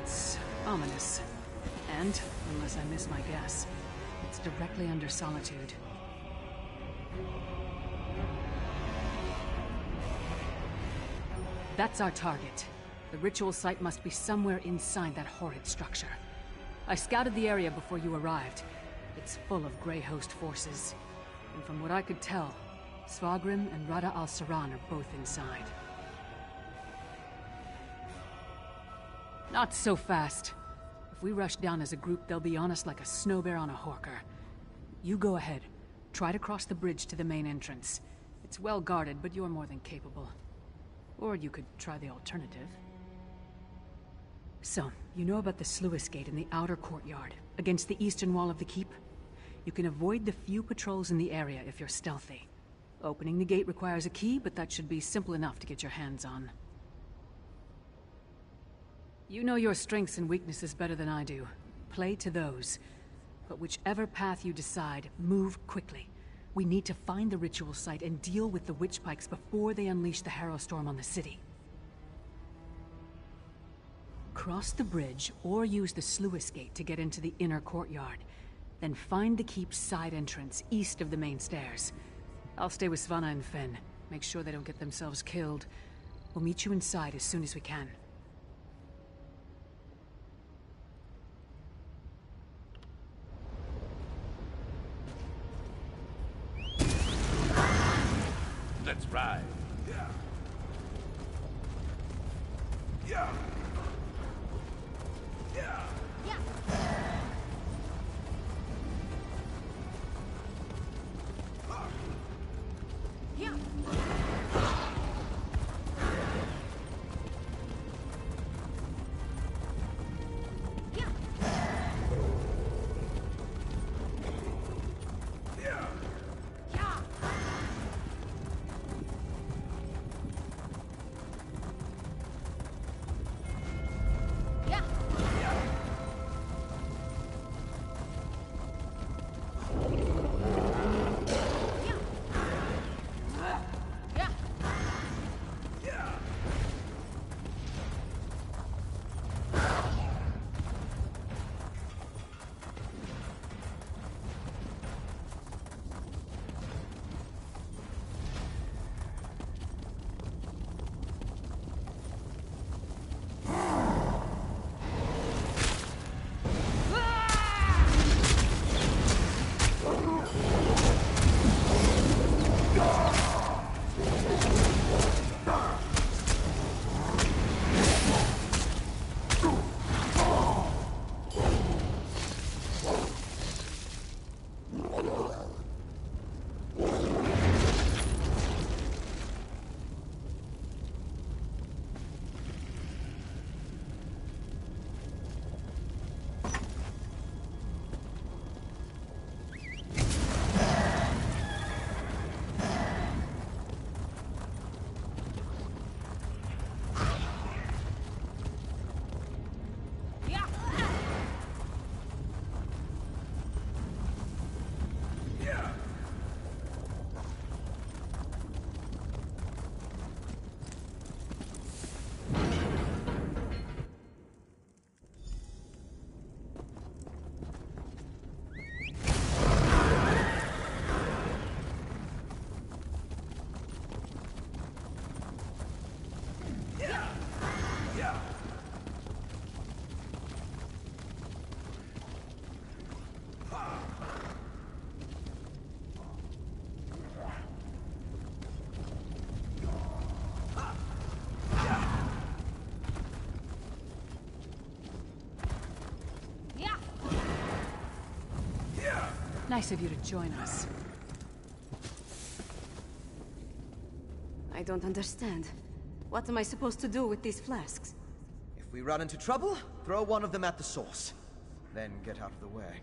That's ominous. And, unless I miss my guess, it's directly under Solitude. That's our target. The ritual site must be somewhere inside that horrid structure. I scouted the area before you arrived. It's full of Grey Host forces. And from what I could tell, Svagrim and Rada al-Saran are both inside. Not so fast. If we rush down as a group, they'll be on us like a snow bear on a horker. You go ahead. Try to cross the bridge to the main entrance. It's well guarded, but you're more than capable. Or you could try the alternative. So, you know about the sluice gate in the outer courtyard, against the eastern wall of the keep? You can avoid the few patrols in the area if you're stealthy. Opening the gate requires a key, but that should be simple enough to get your hands on. You know your strengths and weaknesses better than I do. Play to those. But whichever path you decide, move quickly. We need to find the ritual site and deal with the witch pikes before they unleash the Harrowstorm on the city. Cross the bridge or use the sluice gate to get into the inner courtyard. Then find the keep's side entrance east of the main stairs. I'll stay with Svanna and Finn. Make sure they don't get themselves killed. We'll meet you inside as soon as we can. Let's ride. Yeah. Yeah. Yeah. Yeah. Yeah. Nice of you to join us. I don't understand. What am I supposed to do with these flasks? If we run into trouble, throw one of them at the source. Then get out of the way.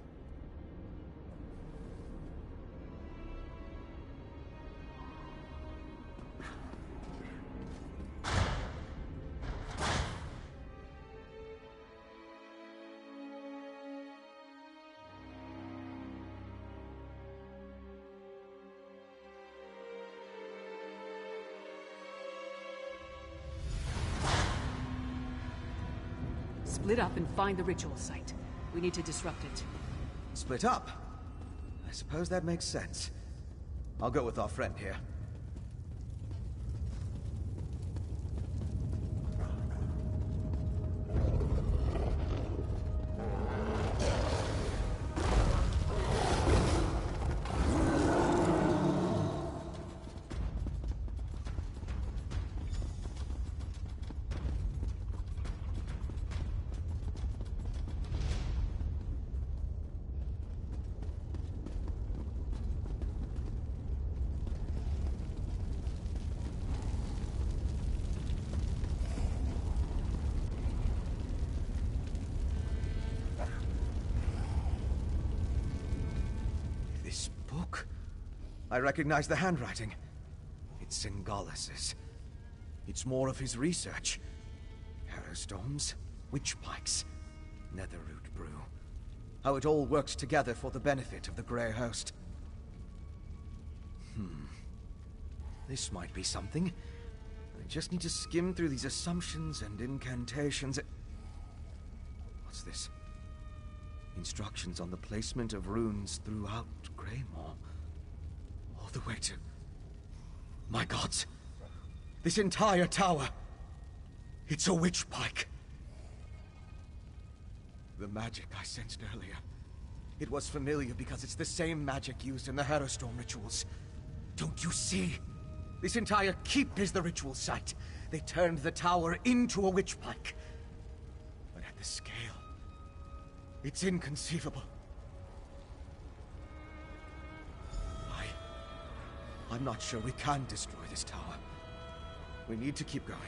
split up and find the ritual site. We need to disrupt it. Split up? I suppose that makes sense. I'll go with our friend here. This book? I recognize the handwriting. It's Singalis'. It's more of his research. Harrowstorms, witch pikes, netherroot brew. How it all works together for the benefit of the Grey Host. This might be something. I just need to skim through these assumptions and incantations. What's this? Instructions on the placement of runes throughout Greymore. All the way to... My gods! This entire tower! It's a witch pike! The magic I sensed earlier. It was familiar because it's the same magic used in the Harrowstorm rituals. Don't you see? This entire keep is the ritual site. They turned the tower into a witch pike. But at the scale... it's inconceivable. I'm not sure we can destroy this tower. We need to keep going.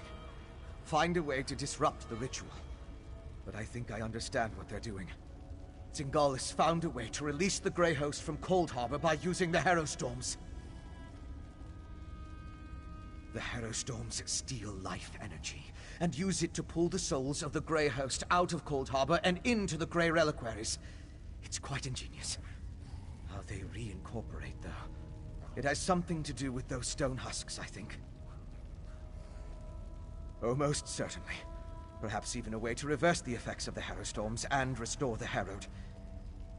Find a way to disrupt the ritual. But I think I understand what they're doing. Singalis found a way to release the Grey Host from Cold Harbor by using the Harrowstorms. The Harrowstorms steal life energy, and use it to pull the souls of the Grey Host out of Cold Harbor and into the Grey Reliquaries. It's quite ingenious. How they reincorporate, though. It has something to do with those stone husks, I think. Oh, most certainly. Perhaps even a way to reverse the effects of the Harrowstorms and restore the Harrowed.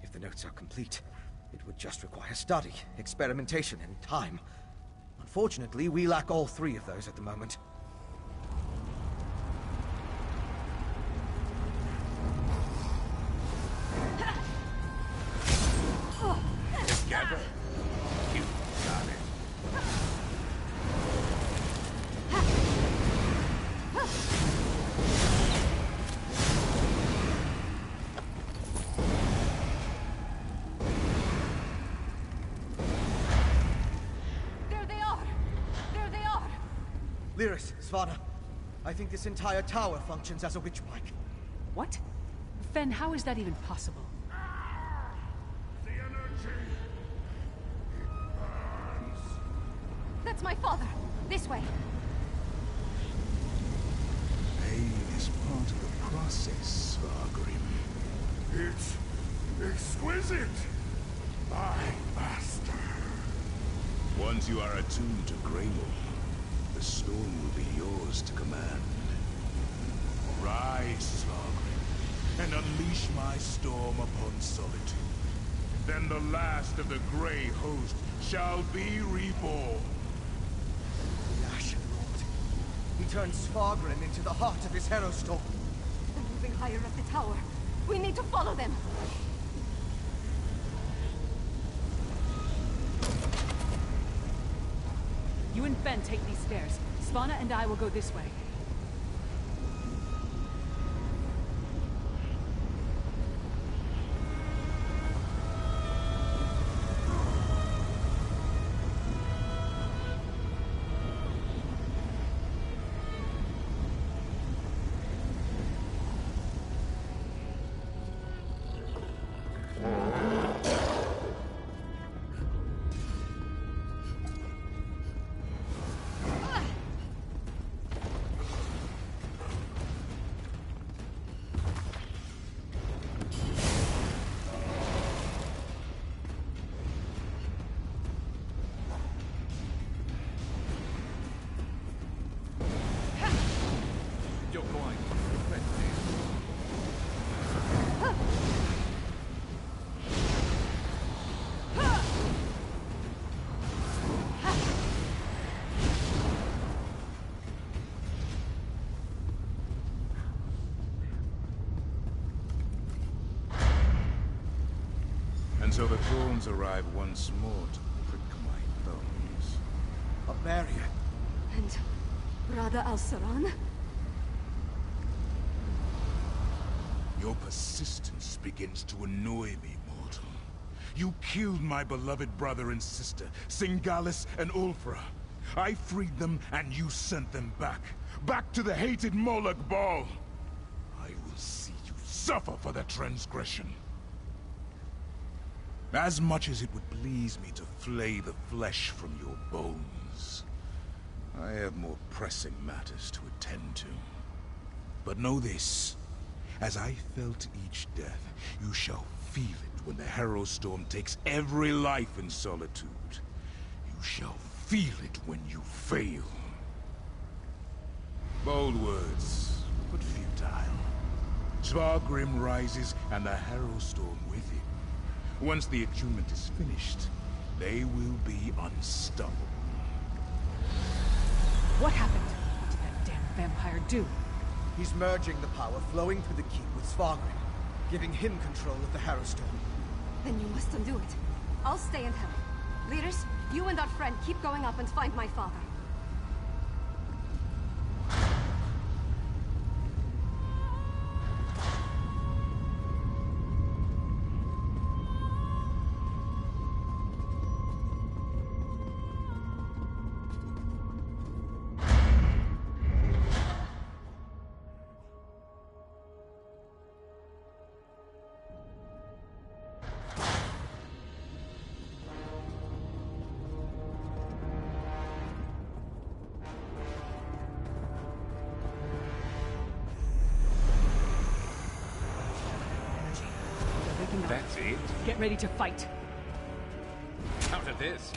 If the notes are complete, it would just require study, experimentation, and time. Unfortunately, we lack all three of those at the moment. Together. You got it. Lyris, Svanna, I think this entire tower functions as a witch pike. What? Fen, how is that even possible? The energy. That's my father. This way. Pain is part of the process, Svargrim. It's exquisite. My master. Once you are attuned to Greymore, the storm will be yours to command. Rise, Svargrim, and unleash my storm upon solitude. Then the last of the Grey Host shall be reborn. The Ashen Lord. He turned Svargrim into the heart of his Harrowstorm. They're moving higher up the tower. We need to follow them. You and Fen take these stairs. Svanna and I will go this way. until the thorns arrive once more to prick my thumbs. A barrier. And Rada al-Saran? Your persistence begins to annoy me, mortal. You killed my beloved brother and sister, Singalis and Ulfra. I freed them, and you sent them back. Back to the hated Moloch Ball. I will see you suffer for the transgression. As much as it would please me to flay the flesh from your bones, I have more pressing matters to attend to. But know this. As I felt each death, you shall feel it when the Harrow Storm takes every life in Solitude. You shall feel it when you fail. Bold words, but futile. Svargrim rises, and the Harrow Storm with him. Once the attunement is finished, they will be unstoppable. What happened? What did that damn vampire do? He's merging the power flowing through the keep with Svargrim, giving him control of the Harrow Storm. Then you must undo it. I'll stay and help. Leaders, you and our friend keep going up and find my father. That's it? Get ready to fight. Out of this.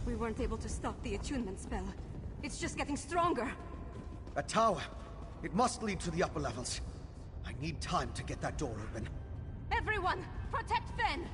We weren't able to stop the attunement spell. It's just getting stronger. A tower. It must lead to the upper levels. I need time to get that door open. Everyone, protect Fen!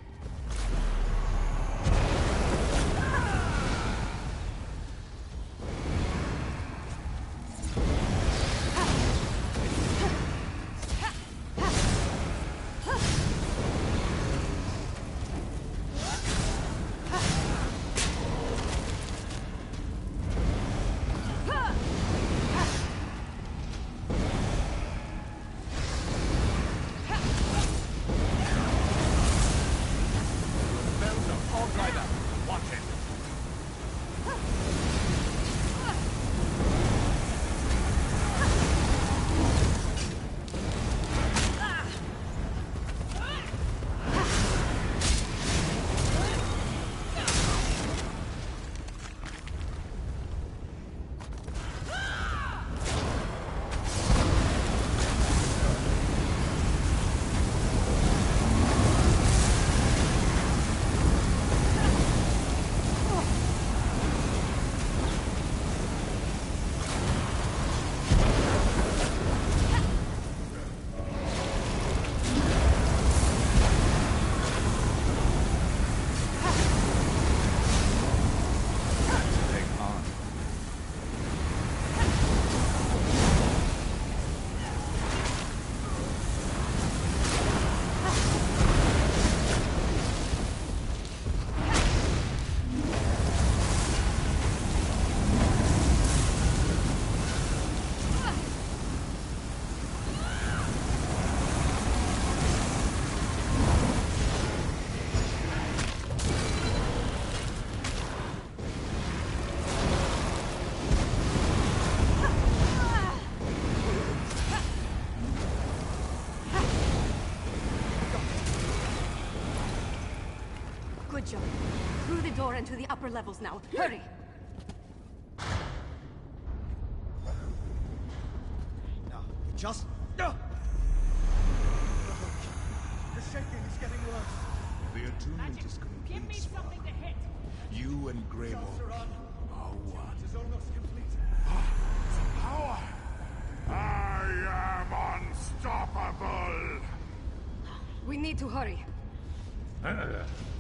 Good job. Through the door and to the upper levels now. Hurry! Now, just... The shaking is getting worse. The attunement is complete. Give me something to hit. You and Greymore are one. It's almost complete. Power! I am unstoppable! We need to hurry.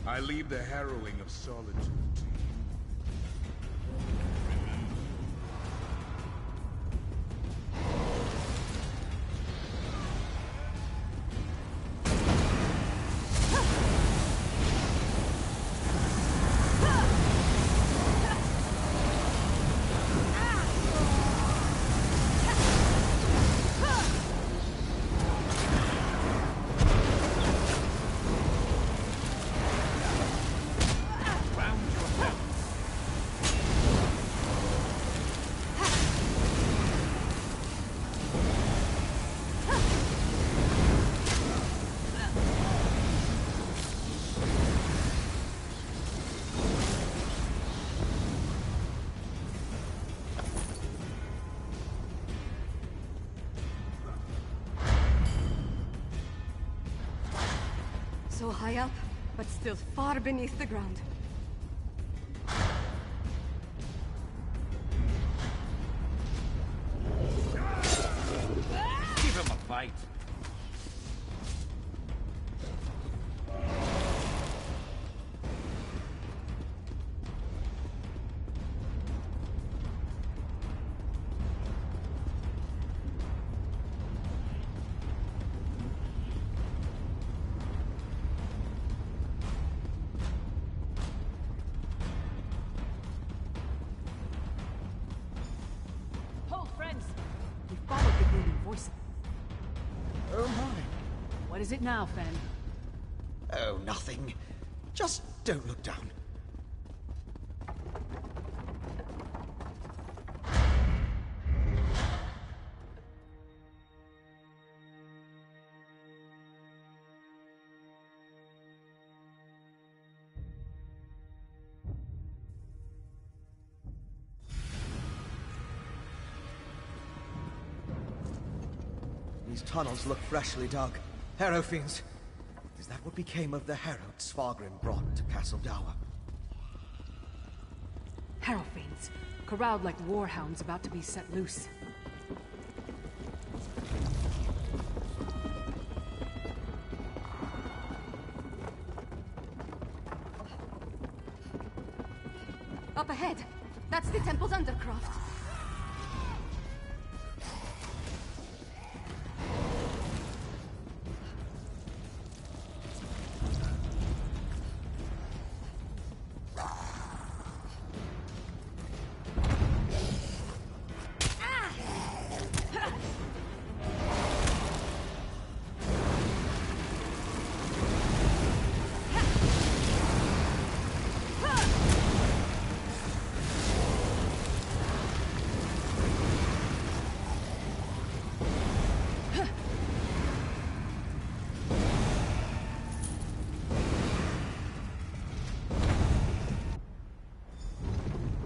I leave the harrowing of solitude to you. So high up, but still far beneath the ground. Give him a bite. Hold, friends. We followed the bleeding voice. Oh my. What is it now, Fen? Oh, nothing. Just don't look down. These tunnels look freshly dug. Harrow fiends. Is that what became of the herald Svargrim brought to Castle Dower? Harrow fiends, corralled like warhounds about to be set loose. Up ahead! That's the temple's undercroft.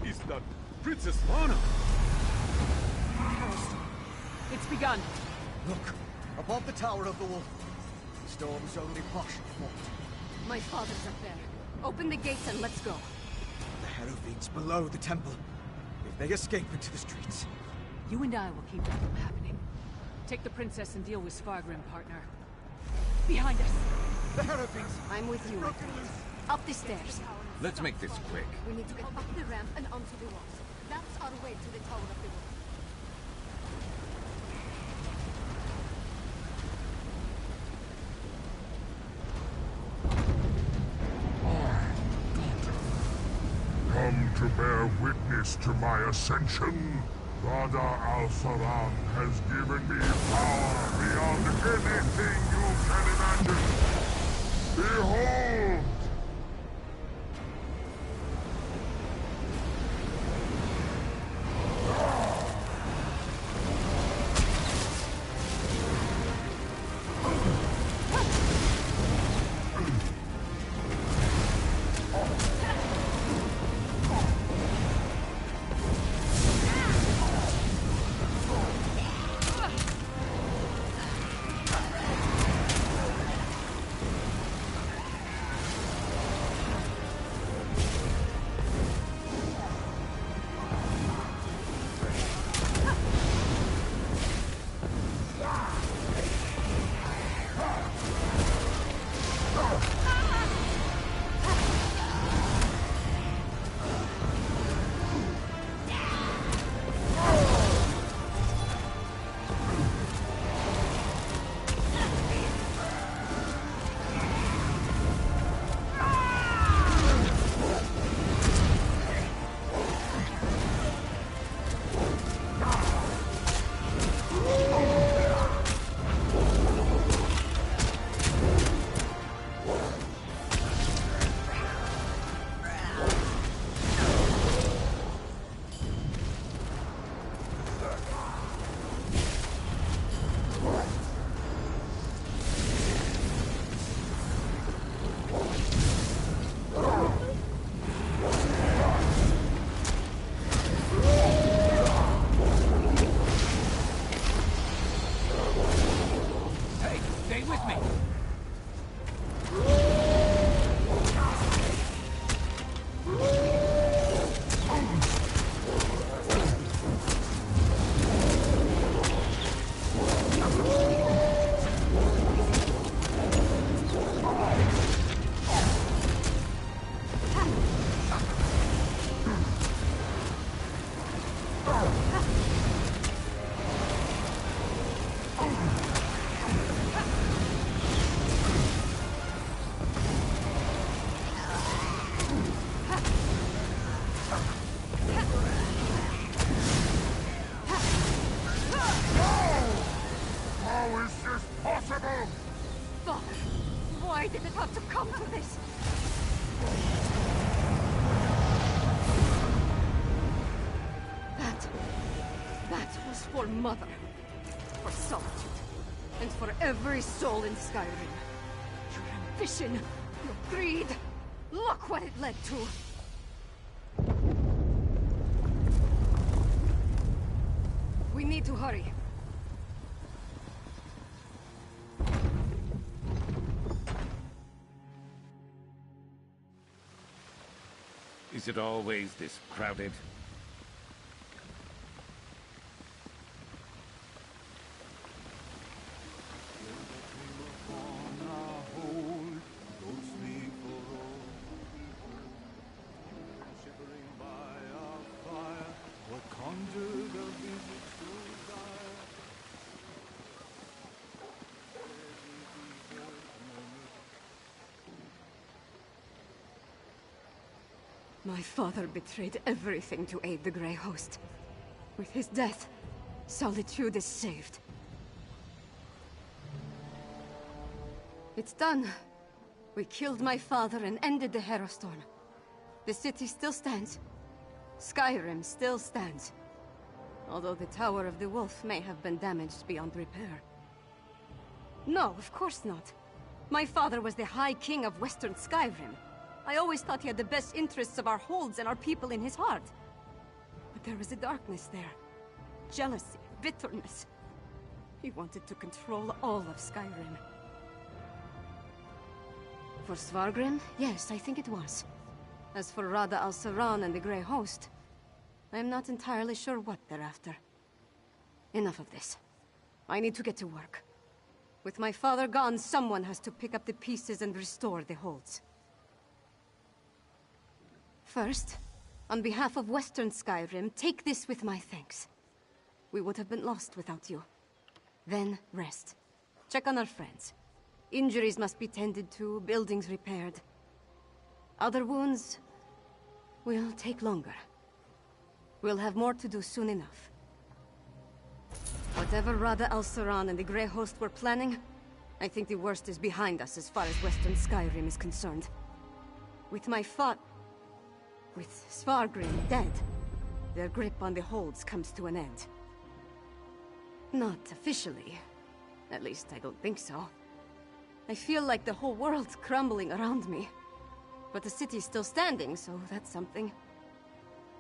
Is that Princess Lana? It's begun. Look, above the tower of the wolf. The storm's only partially formed. My father's up there. Open the gates and let's go. The Harrow fiends below the temple. If they escape into the streets. You and I will keep that from happening. Take the princess and deal with Svargrim, partner. Behind us! The Harrow fiends! I'm with you, my friend. Up the stairs. Let's make this quick. We need to get up the ramp and onto the walls. That's our way to the Tower of the Wolf. Come to bear witness to my ascension. Radha Al-Faran has given me power beyond anything you can imagine. Behold! How is this possible? Father, why did it have to come to this? That was for Mother. For Solitude. And for every soul in Skyrim. Your ambition, your greed. Look what it led to. We need to hurry. Is it always this crowded? My father betrayed everything to aid the Grey Host. With his death, Solitude is saved. It's done. We killed my father and ended the Herostorm. The city still stands. Skyrim still stands. Although the Tower of the Wolf may have been damaged beyond repair. No, of course not. My father was the High King of Western Skyrim. I always thought he had the best interests of our holds and our people in his heart. But there was a darkness there. Jealousy, bitterness. He wanted to control all of Skyrim. For Svargrim, yes, I think it was. As for Rada al-Saran and the Grey Host, I am not entirely sure what they're after. Enough of this. I need to get to work. With my father gone, someone has to pick up the pieces and restore the holds. First, on behalf of Western Skyrim, take this with my thanks. We would have been lost without you. Then, rest. Check on our friends. Injuries must be tended to, buildings repaired. Other wounds will take longer. We'll have more to do soon enough. Whatever Rada al-Saran and the Grey Host were planning, I think the worst is behind us as far as Western Skyrim is concerned. With Svargrim dead, their grip on the holds comes to an end. Not officially. At least I don't think so. I feel like the whole world's crumbling around me. But the city's still standing, so that's something.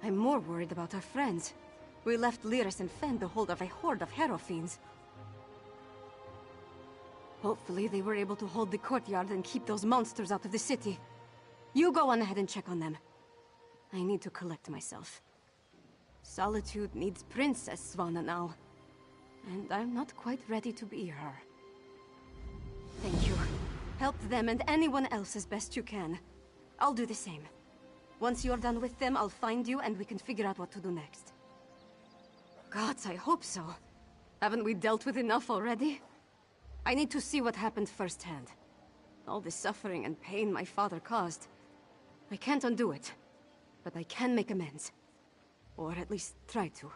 I'm more worried about our friends. We left Lyris and Fen to hold of a horde of Hero fiends. Hopefully they were able to hold the courtyard and keep those monsters out of the city. You go on ahead and check on them. I need to collect myself. Solitude needs Princess Svanna now. And I'm not quite ready to be her. Thank you. Help them and anyone else as best you can. I'll do the same. Once you're done with them, I'll find you and we can figure out what to do next. Gods, I hope so. Haven't we dealt with enough already? I need to see what happened firsthand. All the suffering and pain my father caused. I can't undo it. But I can make amends. Or at least try to.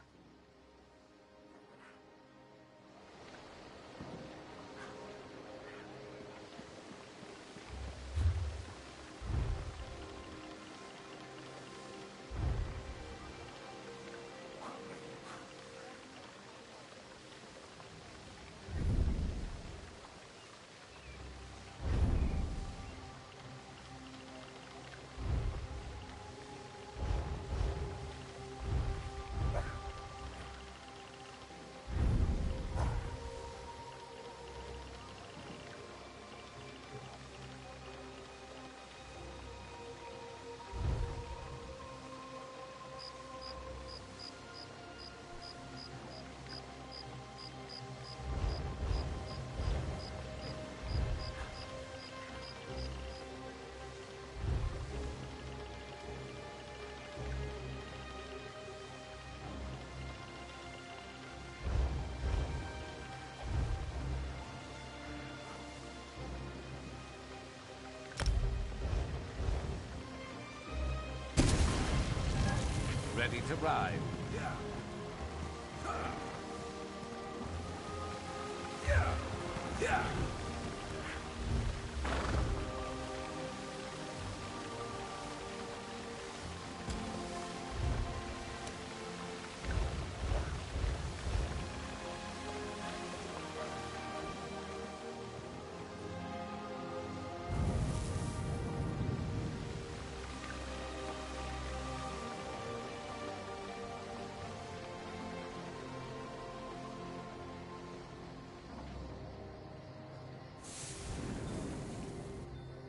ready to ride.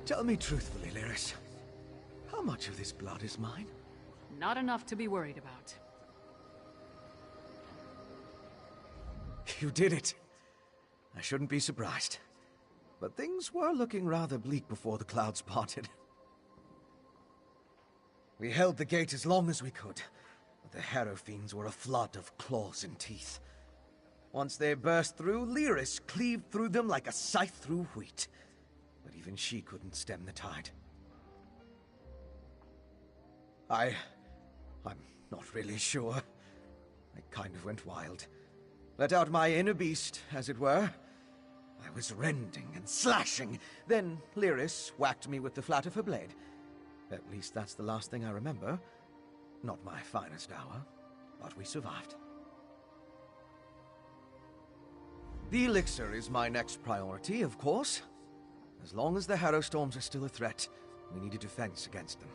Tell me truthfully, Lyris. How much of this blood is mine? Not enough to be worried about. You did it. I shouldn't be surprised. But things were looking rather bleak before the clouds parted. We held the gate as long as we could, but the Harrow Fiends were a flood of claws and teeth. Once they burst through, Lyris cleaved through them like a scythe through wheat. But even she couldn't stem the tide. I'm not really sure. I kind of went wild. Let out my inner beast, as it were. I was rending and slashing. Then Lyris whacked me with the flat of her blade. At least that's the last thing I remember. Not my finest hour, but we survived. The elixir is my next priority, of course. As long as the Harrow Storms are still a threat, we need a defense against them.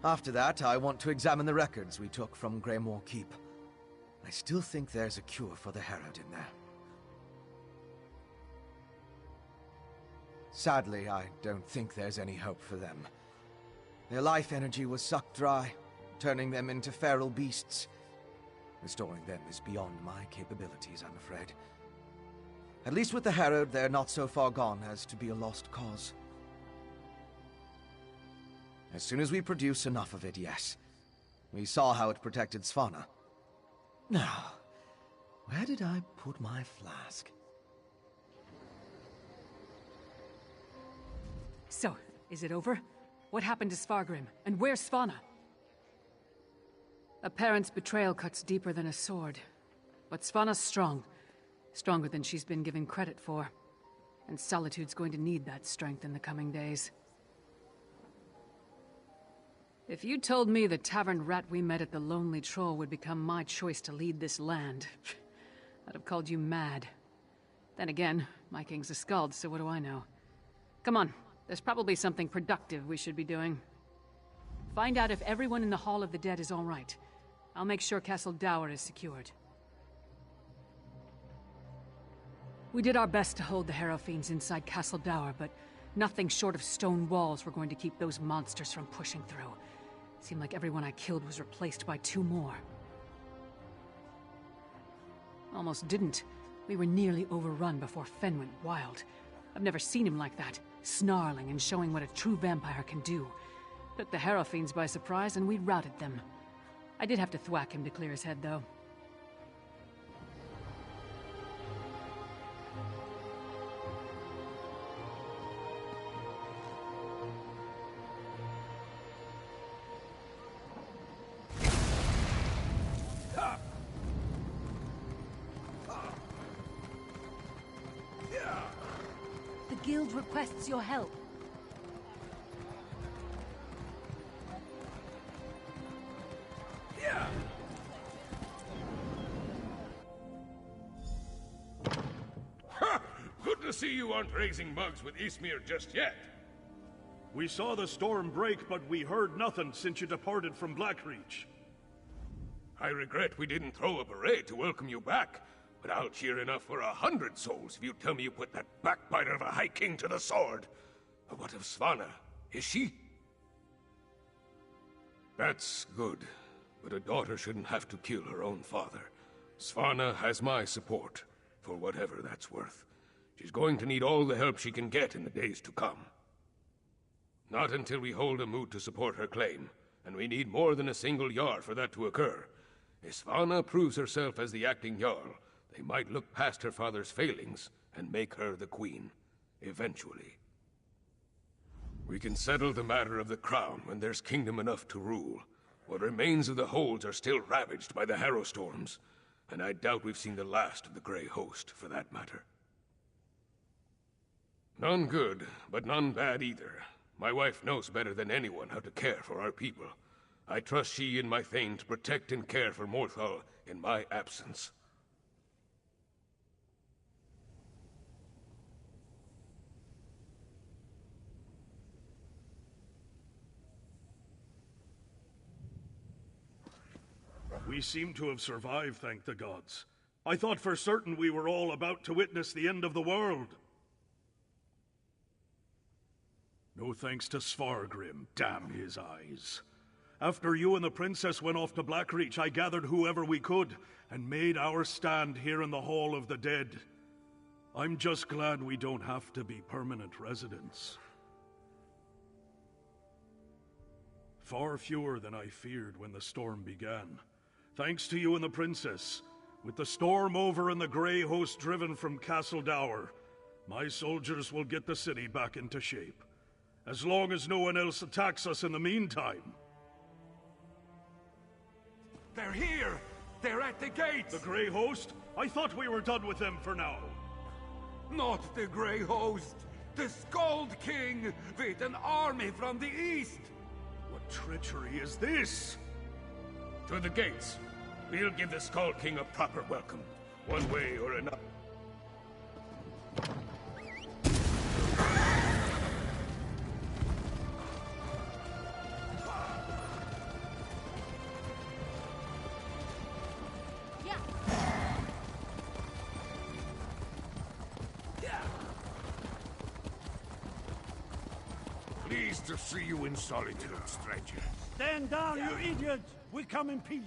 After that, I want to examine the records we took from Greymoor Keep. I still think there's a cure for the Herod in there. Sadly, I don't think there's any hope for them. Their life energy was sucked dry, turning them into feral beasts. Restoring them is beyond my capabilities, I'm afraid. At least with the Herod, they're not so far gone as to be a lost cause. As soon as we produce enough of it, yes. We saw how it protected Svanna. Now, where did I put my flask? So, is it over? What happened to Svargrim? And where's Svanna? A parent's betrayal cuts deeper than a sword. But Svanna's strong. Stronger than she's been given credit for. And Solitude's going to need that strength in the coming days. If you told me the tavern rat we met at the Lonely Troll would become my choice to lead this land, I'd have called you mad. Then again, my king's a skald, so what do I know? Come on, there's probably something productive we should be doing. Find out if everyone in the Hall of the Dead is all right. I'll make sure Castle Dower is secured. We did our best to hold the Harrow Fiends inside Castle Dower, but nothing short of stone walls were going to keep those monsters from pushing through. Seemed like everyone I killed was replaced by 2 more. Almost didn't. We were nearly overrun before Fen went wild. I've never seen him like that, snarling and showing what a true vampire can do. Took the Harrow Fiends by surprise and we routed them. I did have to thwack him to clear his head, though. The guild requests your help. Good to see you aren't raising mugs with Ismir just yet. We saw the storm break, but we heard nothing since you departed from Blackreach. I regret we didn't throw a parade to welcome you back, but I'll cheer enough for 100 souls if you tell me you put that backbiter of a High King to the sword. But what of Svanna? Is she? That's good, but a daughter shouldn't have to kill her own father. Svanna has my support, for whatever that's worth. She's going to need all the help she can get in the days to come. Not until we hold a moot to support her claim, and we need more than a single Jarl for that to occur. If Svanna proves herself as the acting Jarl, they might look past her father's failings and make her the queen, eventually. We can settle the matter of the crown when there's kingdom enough to rule. What remains of the holds are still ravaged by the harrow storms, and I doubt we've seen the last of the Grey Host, for that matter. None good, but none bad either. My wife knows better than anyone how to care for our people. I trust she and my Thane to protect and care for Morthal in my absence. We seem to have survived, thank the gods. I thought for certain we were all about to witness the end of the world. No thanks to Svargrim, damn his eyes. After you and the princess went off to Blackreach, I gathered whoever we could, and made our stand here in the Hall of the Dead. I'm just glad we don't have to be permanent residents. Far fewer than I feared when the storm began. Thanks to you and the princess, with the storm over and the Grey Host driven from Castle Dower, my soldiers will get the city back into shape. As long as no one else attacks us in the meantime. They're here! They're at the gates! The Grey Host? I thought we were done with them for now. Not the Grey Host! The Skald King with an army from the east! What treachery is this? To the gates. We'll give the Skull King a proper welcome, one way or another. Pleased to see you in solitude, stranger. Stand down, you idiot! We come in peace.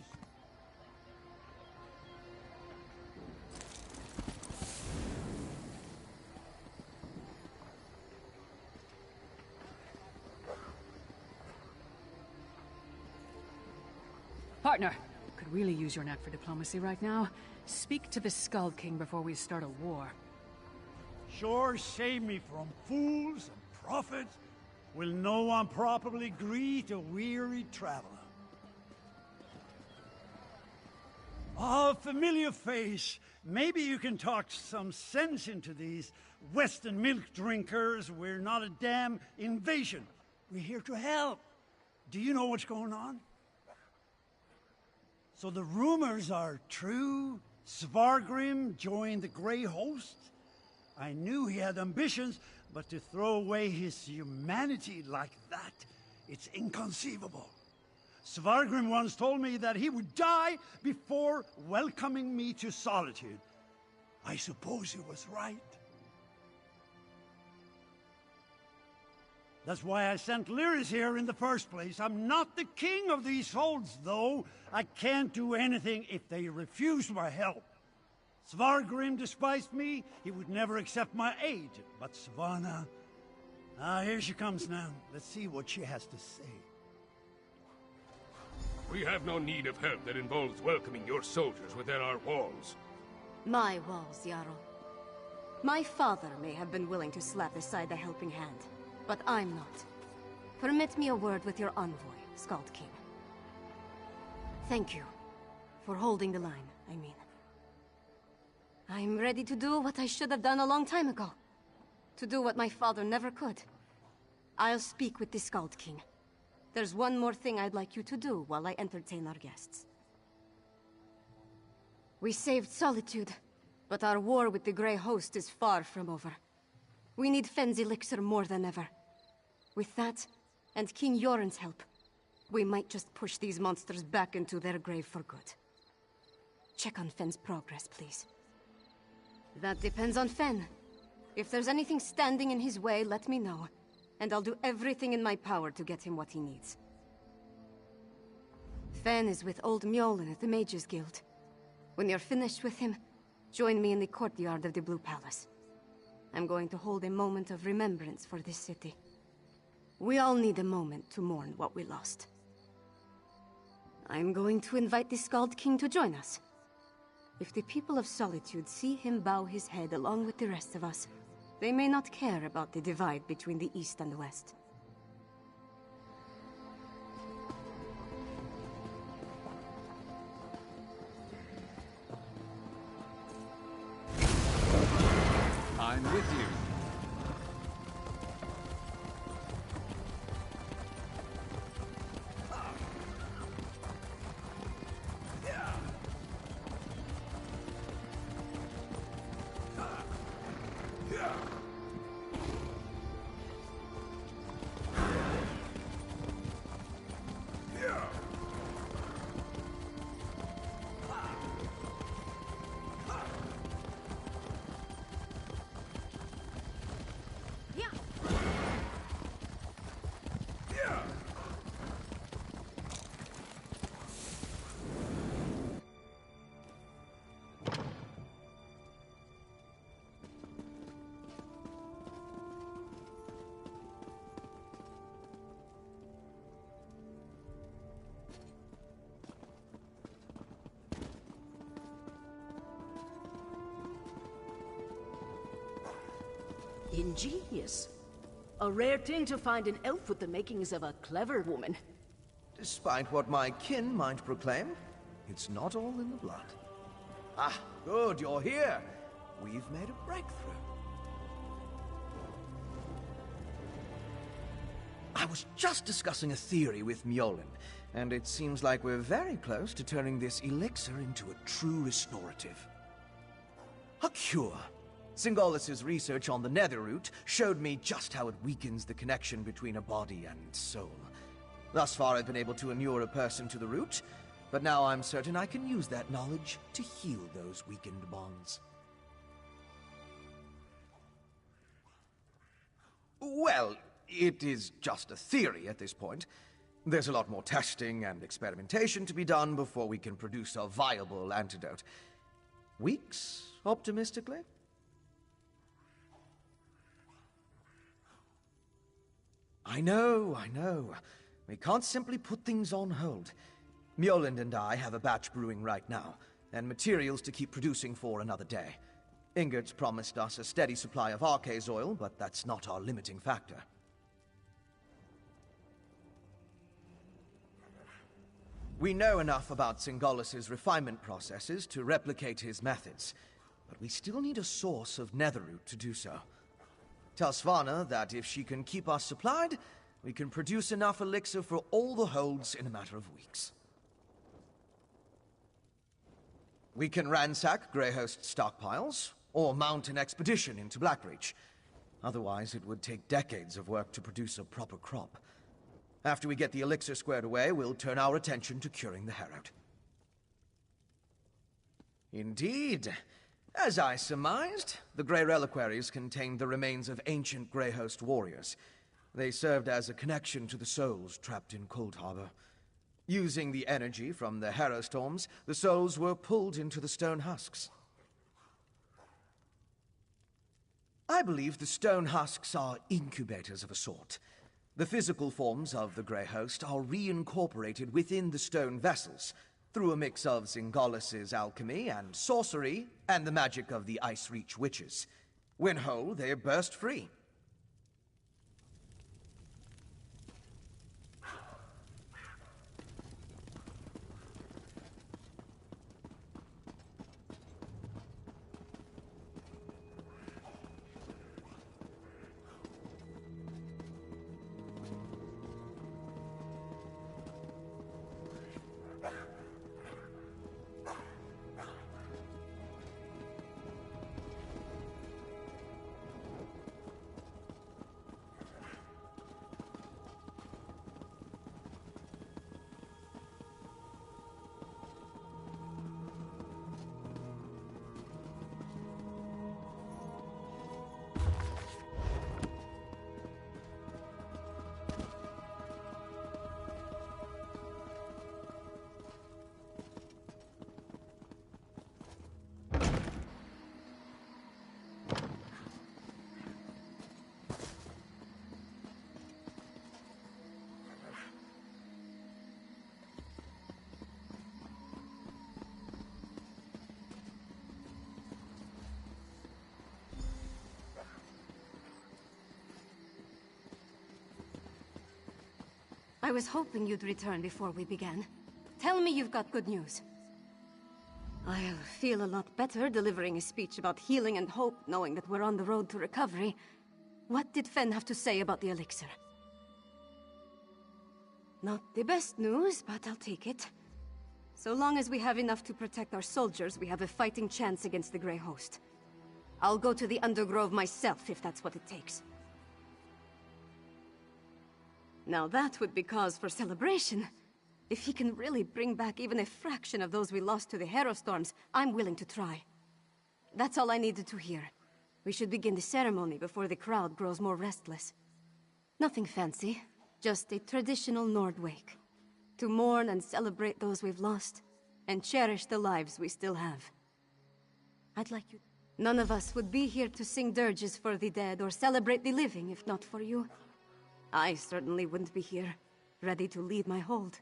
Partner, could really use your knack for diplomacy right now. Speak to the Skull King before we start a war. Sure save me from fools and prophets. Will no one properly greet a weary traveler? Oh, familiar face. Maybe you can talk some sense into these Western milk drinkers. We're not a damn invasion. We're here to help. Do you know what's going on? So the rumors are true? Svargrim joined the Grey Host? I knew he had ambitions, but to throw away his humanity like that, it's inconceivable. Svargrim once told me that he would die before welcoming me to solitude. I suppose he was right. That's why I sent Lyris here in the first place. I'm not the king of these holds, though. I can't do anything if they refuse my help. Svargrim despised me. He would never accept my aid. But Svanna... here she comes now. Let's see what she has to say. We have no need of help that involves welcoming your soldiers within our walls. My walls, Jarl. My father may have been willing to slap aside the helping hand, but I'm not. Permit me a word with your envoy, Skald King. Thank you for holding the line, I mean. I'm ready to do what I should have done a long time ago. To do what my father never could. I'll speak with the Skald King. There's one more thing I'd like you to do while I entertain our guests. We saved Solitude, but our war with the Grey Host is far from over. We need Fenn's elixir more than ever. With that, and King Yoren's help, we might just push these monsters back into their grave for good. Check on Fenn's progress, please. That depends on Fenn. If there's anything standing in his way, let me know, and I'll do everything in my power to get him what he needs. Fenn is with Old Mjolnir at the Mages Guild. When you're finished with him, join me in the courtyard of the Blue Palace. I'm going to hold a moment of remembrance for this city. We all need a moment to mourn what we lost. I'm going to invite the Skald King to join us. If the people of Solitude see him bow his head along with the rest of us, they may not care about the divide between the East and the West. Ingenious. A rare thing to find an elf with the makings of a clever woman. Despite what my kin might proclaim, it's not all in the blood. Ah, good, you're here. We've made a breakthrough. I was just discussing a theory with Mjolnir, and it seems like we're very close to turning this elixir into a true restorative. A cure. Singolis's research on the nether root showed me just how it weakens the connection between a body and soul. Thus far, I've been able to inure a person to the root, but now I'm certain I can use that knowledge to heal those weakened bonds. Well, it is just a theory at this point. There's a lot more testing and experimentation to be done before we can produce a viable antidote. Weeks, optimistically? I know. We can't simply put things on hold. Mjolnir and I have a batch brewing right now, and materials to keep producing for another day. Ingert's promised us a steady supply of Arcase oil, but that's not our limiting factor. We know enough about Singolis's refinement processes to replicate his methods, but we still need a source of netherroot to do so. Tell Svanna that if she can keep us supplied, we can produce enough elixir for all the holds in a matter of weeks. We can ransack Greyhost's stockpiles, or mount an expedition into Blackreach. Otherwise, it would take decades of work to produce a proper crop. After we get the elixir squared away, we'll turn our attention to curing the Herald. Indeed. As I surmised, the Grey Reliquaries contained the remains of ancient Greyhost warriors. They served as a connection to the souls trapped in Cold Harbor. Using the energy from the Harrow Storms, the souls were pulled into the stone husks. I believe the stone husks are incubators of a sort. The physical forms of the Grey Host are reincorporated within the stone vessels, through a mix of Singolis's alchemy and sorcery, and the magic of the Ice Reach witches. When whole, they burst free. I was hoping you'd return before we began. Tell me you've got good news. I'll feel a lot better delivering a speech about healing and hope, knowing that we're on the road to recovery. What did Fen have to say about the elixir? Not the best news, but I'll take it. So long as we have enough to protect our soldiers, we have a fighting chance against the Grey Host. I'll go to the Undergrove myself, if that's what it takes. Now that would be cause for celebration. If he can really bring back even a fraction of those we lost to the Harrow Storms, I'm willing to try. That's all I needed to hear. We should begin the ceremony before the crowd grows more restless. Nothing fancy, just a traditional Nord wake. To mourn and celebrate those we've lost, and cherish the lives we still have. I'd like you... None of us would be here to sing dirges for the dead or celebrate the living if not for you. I certainly wouldn't be here, ready to lead my hold.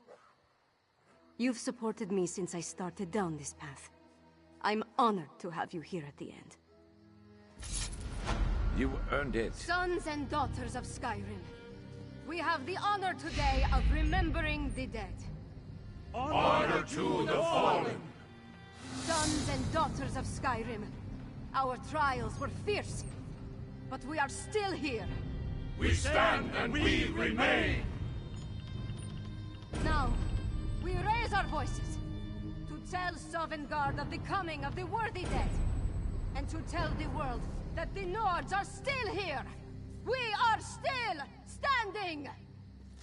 You've supported me since I started down this path. I'm honored to have you here at the end. You earned it. Sons and daughters of Skyrim, we have the honor today of remembering the dead. Honor to the fallen. Sons and daughters of Skyrim, our trials were fierce, but we are still here. We stand and we remain. Now, we raise our voices to tell Sovngarde of the coming of the worthy dead, and to tell the world that the Nords are still here. We are still standing!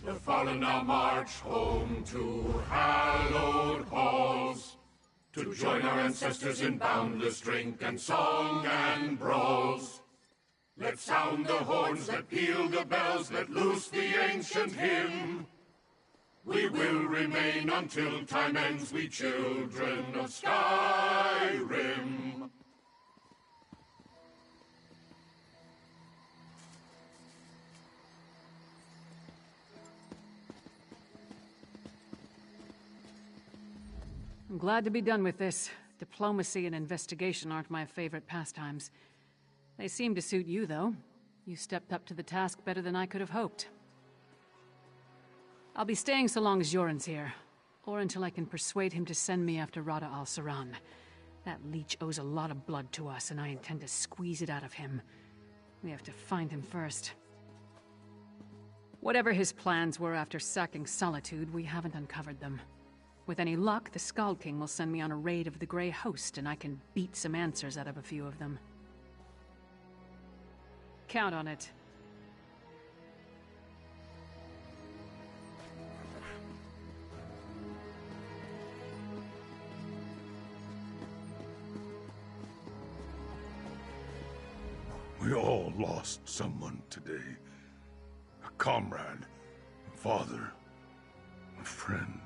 The fallen now march home to hallowed halls, to join our ancestors in boundless drink and song and brawls. Let's sound the horns, let peal the bells, let loose the ancient hymn. We will remain until time ends, we children of Skyrim. I'm glad to be done with this. Diplomacy and investigation aren't my favorite pastimes. They seem to suit you, though. You stepped up to the task better than I could have hoped. I'll be staying so long as Yoren's here, or until I can persuade him to send me after Rada al-Saran. That leech owes a lot of blood to us, and I intend to squeeze it out of him. We have to find him first. Whatever his plans were after sacking Solitude, we haven't uncovered them. With any luck, the Skald King will send me on a raid of the Grey Host, and I can beat some answers out of a few of them. Count on it. We all lost someone today. A comrade, a father, a friend.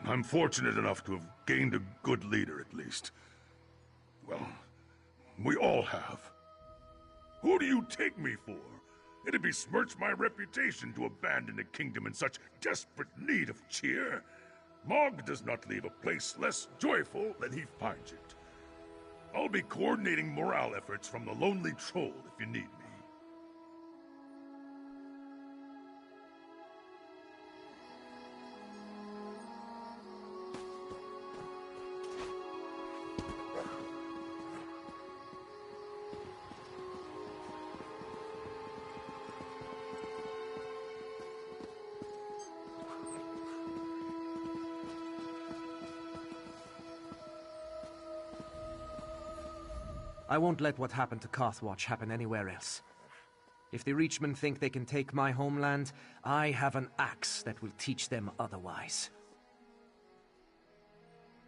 I'm fortunate enough to have gained a good leader, at least. Well, we all have. Who do you take me for? It'd besmirch my reputation to abandon a kingdom in such desperate need of cheer. Mog does not leave a place less joyful than he finds it. I'll be coordinating morale efforts from the Lonely Troll if you need me. I won't let what happened to Carthwatch happen anywhere else. If the Reachmen think they can take my homeland, I have an axe that will teach them otherwise.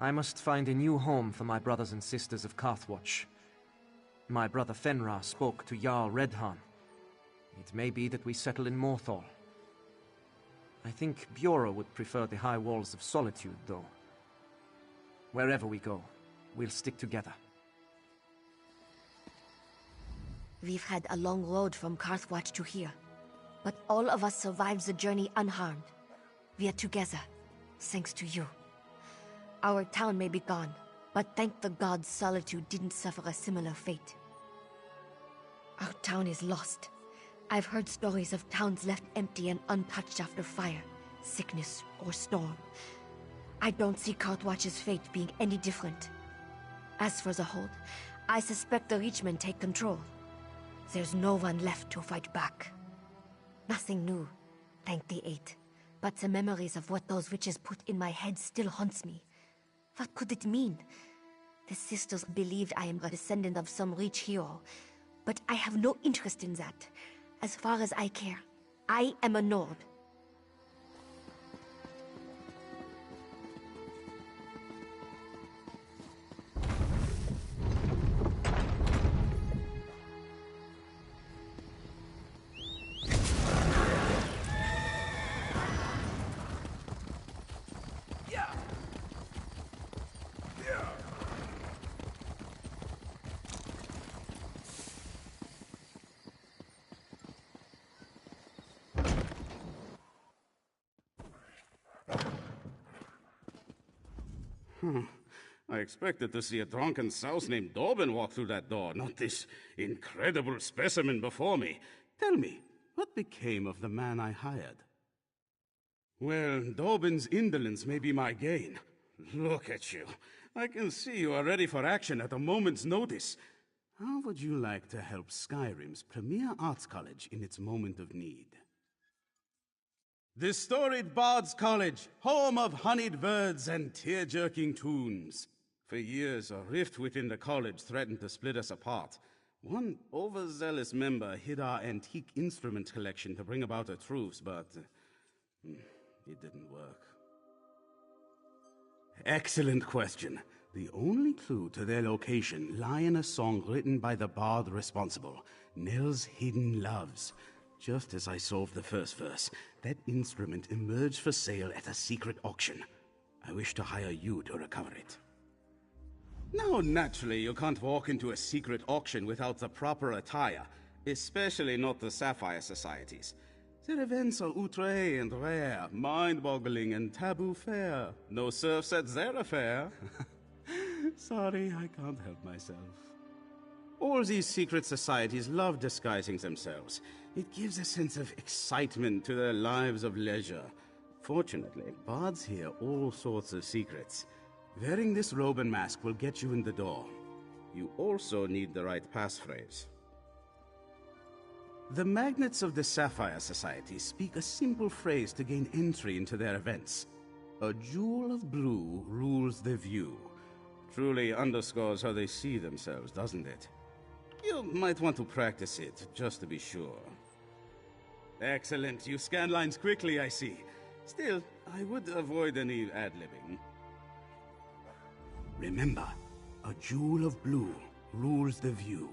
I must find a new home for my brothers and sisters of Carthwatch. My brother Fenrar spoke to Jarl Redhan. It may be that we settle in Morthal. I think Bjorra would prefer the high walls of Solitude, though. Wherever we go, we'll stick together. We've had a long road from Carthwatch to here, but all of us survived the journey unharmed. We are together, thanks to you. Our town may be gone, but thank the gods Solitude didn't suffer a similar fate. Our town is lost. I've heard stories of towns left empty and untouched after fire, sickness, or storm. I don't see Carthwatch's fate being any different. As for the Hold, I suspect the Reachmen take control. There's no one left to fight back. Nothing new, thank the Eight. But the memories of what those witches put in my head still haunts me. What could it mean? The sisters believed I am a descendant of some rich hero, but I have no interest in that. As far as I care, I am a Nord. I expected to see a drunken souse named Dobbin walk through that door, not this incredible specimen before me. Tell me, what became of the man I hired? Well, Dobbin's indolence may be my gain. Look at you. I can see you are ready for action at a moment's notice. How would you like to help Skyrim's premier arts college in its moment of need? The storied Bard's College, home of honeyed birds and tear-jerking tunes. For years, a rift within the college threatened to split us apart. One overzealous member hid our antique instrument collection to bring about a truce, but it didn't work. Excellent question. The only clue to their location lie in a song written by the bard responsible, Nell's Hidden Loves. Just as I solved the first verse, that instrument emerged for sale at a secret auction. I wish to hire you to recover it. Now, naturally, you can't walk into a secret auction without the proper attire, especially not the Sapphire Societies. Their events are outre and rare, mind-boggling and taboo fair. No serfs at their affair. Sorry, I can't help myself. All these secret societies love disguising themselves. It gives a sense of excitement to their lives of leisure. Fortunately, bards hear all sorts of secrets. Wearing this robe and mask will get you in the door. You also need the right passphrase. The magnates of the Sapphire Society speak a simple phrase to gain entry into their events. A jewel of blue rules the view. Truly underscores how they see themselves, doesn't it? You might want to practice it, just to be sure. Excellent. You scan lines quickly, I see. Still, I would avoid any ad-libbing. Remember, a jewel of blue rules the view.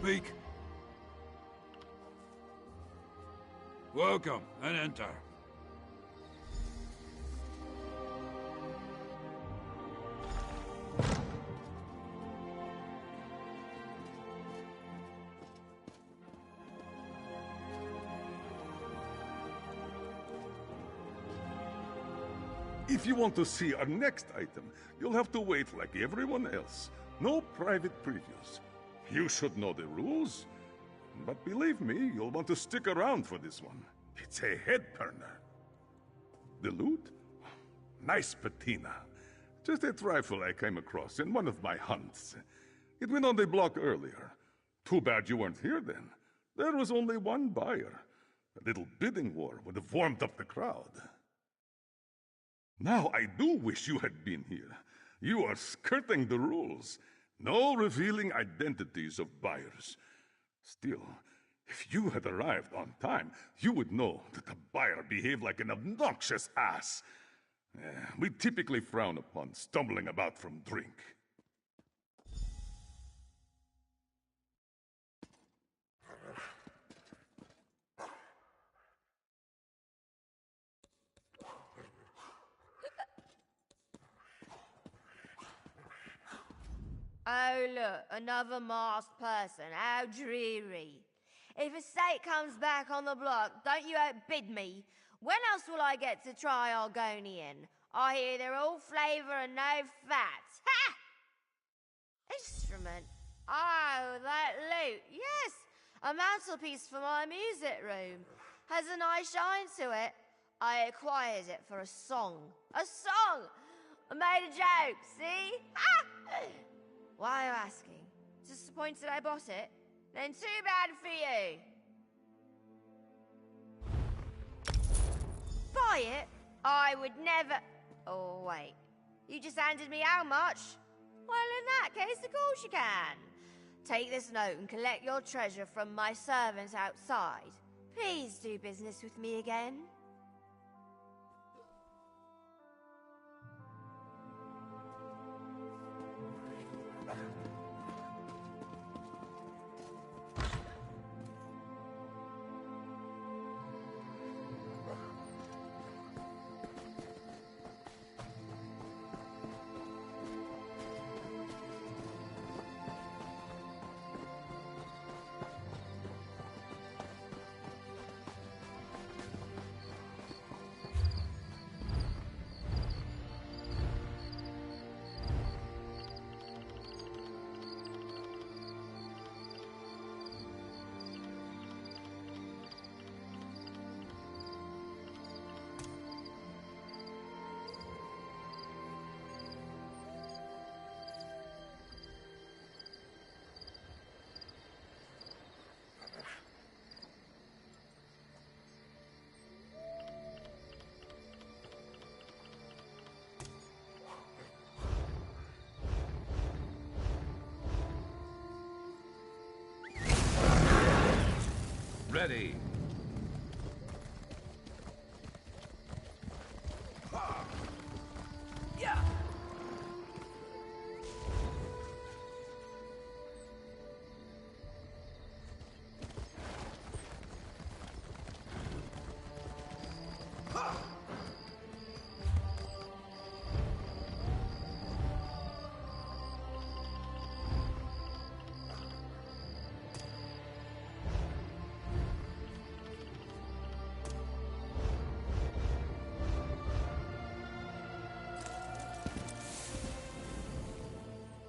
Speak. Welcome, and enter. If you want to see our next item, you'll have to wait like everyone else. No private previews. You should know the rules. But believe me, you'll want to stick around for this one. It's a head-turner. The loot? Nice patina. Just a trifle I came across in one of my hunts. It went on the block earlier. Too bad you weren't here then. There was only one buyer. A little bidding war would have warmed up the crowd. Now I do wish you had been here. You are skirting the rules. No revealing identities of buyers. Still, if you had arrived on time, you would know that the buyer behaved like an obnoxious ass. We typically frown upon stumbling about from drink. Oh, look, another masked person. How dreary. If a steak comes back on the block, don't you outbid me. When else will I get to try Argonian? I hear they're all flavour and no fat. Ha! Instrument. Oh, that lute. Yes, a mantelpiece for my music room. Has a nice shine to it. I acquired it for a song. A song! I made a joke, see? Ha! Why are you asking? Disappointed I bought it? Then too bad for you. Buy it? I would never... Oh, wait. You just handed me how much? Well, in that case, of course you can. Take this note and collect your treasure from my servants outside. Please do business with me again. Ready. Yeah.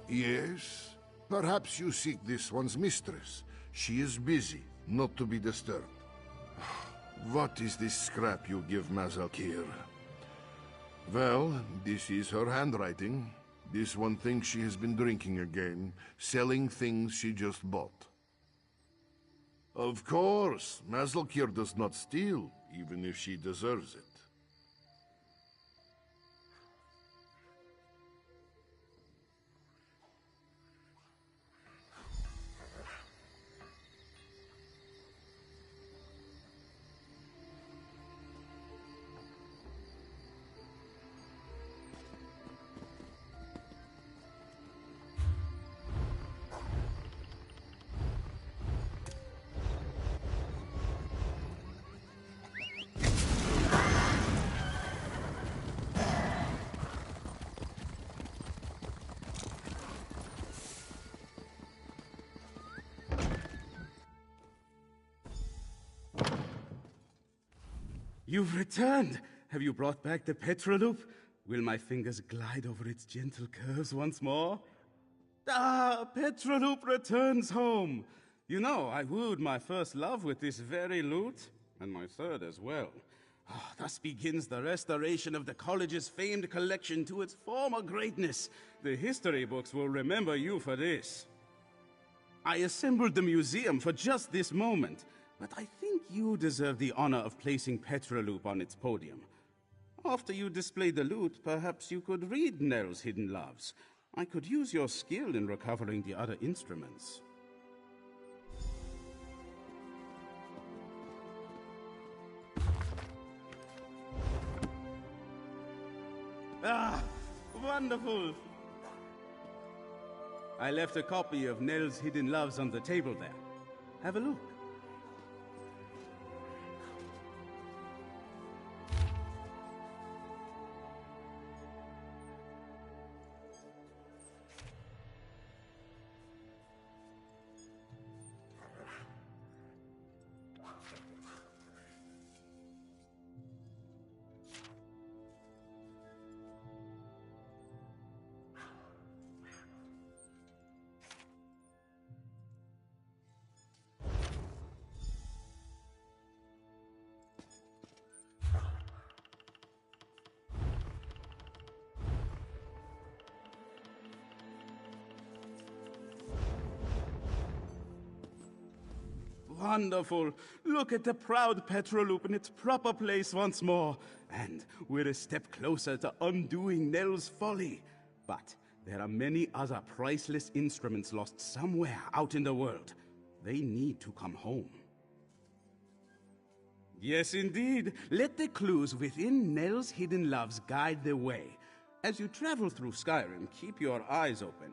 Yes? Perhaps you seek this one's mistress. She is busy, not to be disturbed. What is this scrap you give Mazalkir? Well, this is her handwriting. This one thinks she has been drinking again, selling things she just bought. Of course, Mazalkir does not steal, even if she deserves it. You've returned! Have you brought back the Petroloop? Will my fingers glide over its gentle curves once more? Ah, Petroloop returns home! You know, I wooed my first love with this very loot, and my third as well. Ah, thus begins the restoration of the college's famed collection to its former greatness. The history books will remember you for this. I assembled the museum for just this moment, but I think you deserve the honor of placing Petroloop on its podium. After you display the loot, perhaps you could read Nell's hidden loves. I could use your skill in recovering the other instruments. Ah, wonderful! I left a copy of Nell's Hidden Loves on the table there. Have a look. Wonderful. Look at the proud Petroloop in its proper place once more. And we're a step closer to undoing Nell's folly. But there are many other priceless instruments lost somewhere out in the world. They need to come home. Yes, indeed. Let the clues within Nell's hidden loves guide the way. As you travel through Skyrim, keep your eyes open.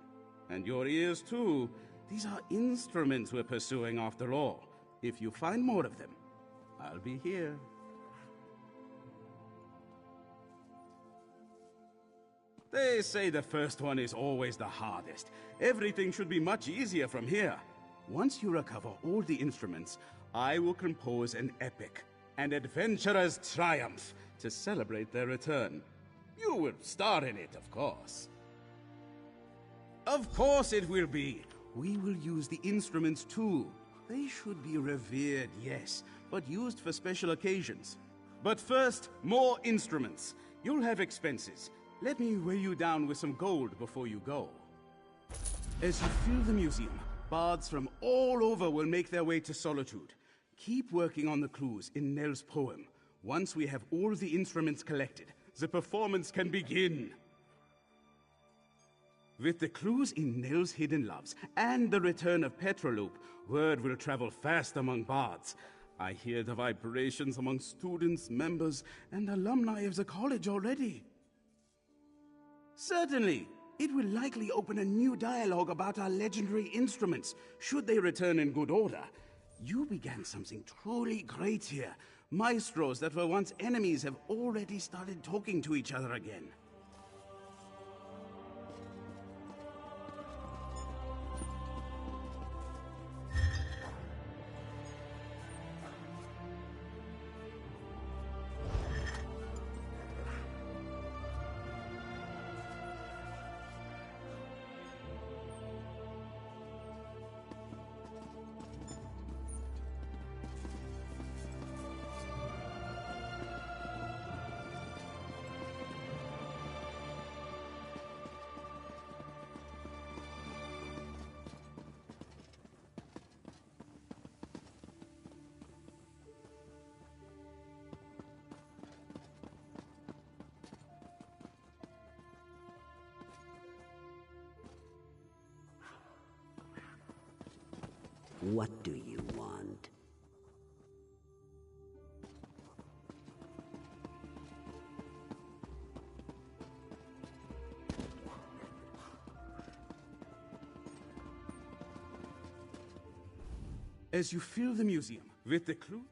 And your ears, too. These are instruments we're pursuing after all. If you find more of them, I'll be here. They say the first one is always the hardest. Everything should be much easier from here. Once you recover all the instruments, I will compose an epic, an adventurer's triumph, to celebrate their return. You will star in it, of course. Of course it will be. We will use the instruments too. They should be revered, yes, but used for special occasions. But first, more instruments. You'll have expenses. Let me weigh you down with some gold before you go. As you fill the museum, bards from all over will make their way to Solitude. Keep working on the clues in Nell's poem. Once we have all the instruments collected, the performance can begin. With the clues in Nell's hidden loves and the return of Petroloop, word will travel fast among bards. I hear the vibrations among students, members, and alumni of the college already. Certainly, it will likely open a new dialogue about our legendary instruments, should they return in good order. You began something truly great here. Maestros that were once enemies have already started talking to each other again. What do you want? As you fill the museum with the clue...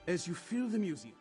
As you fill the museum,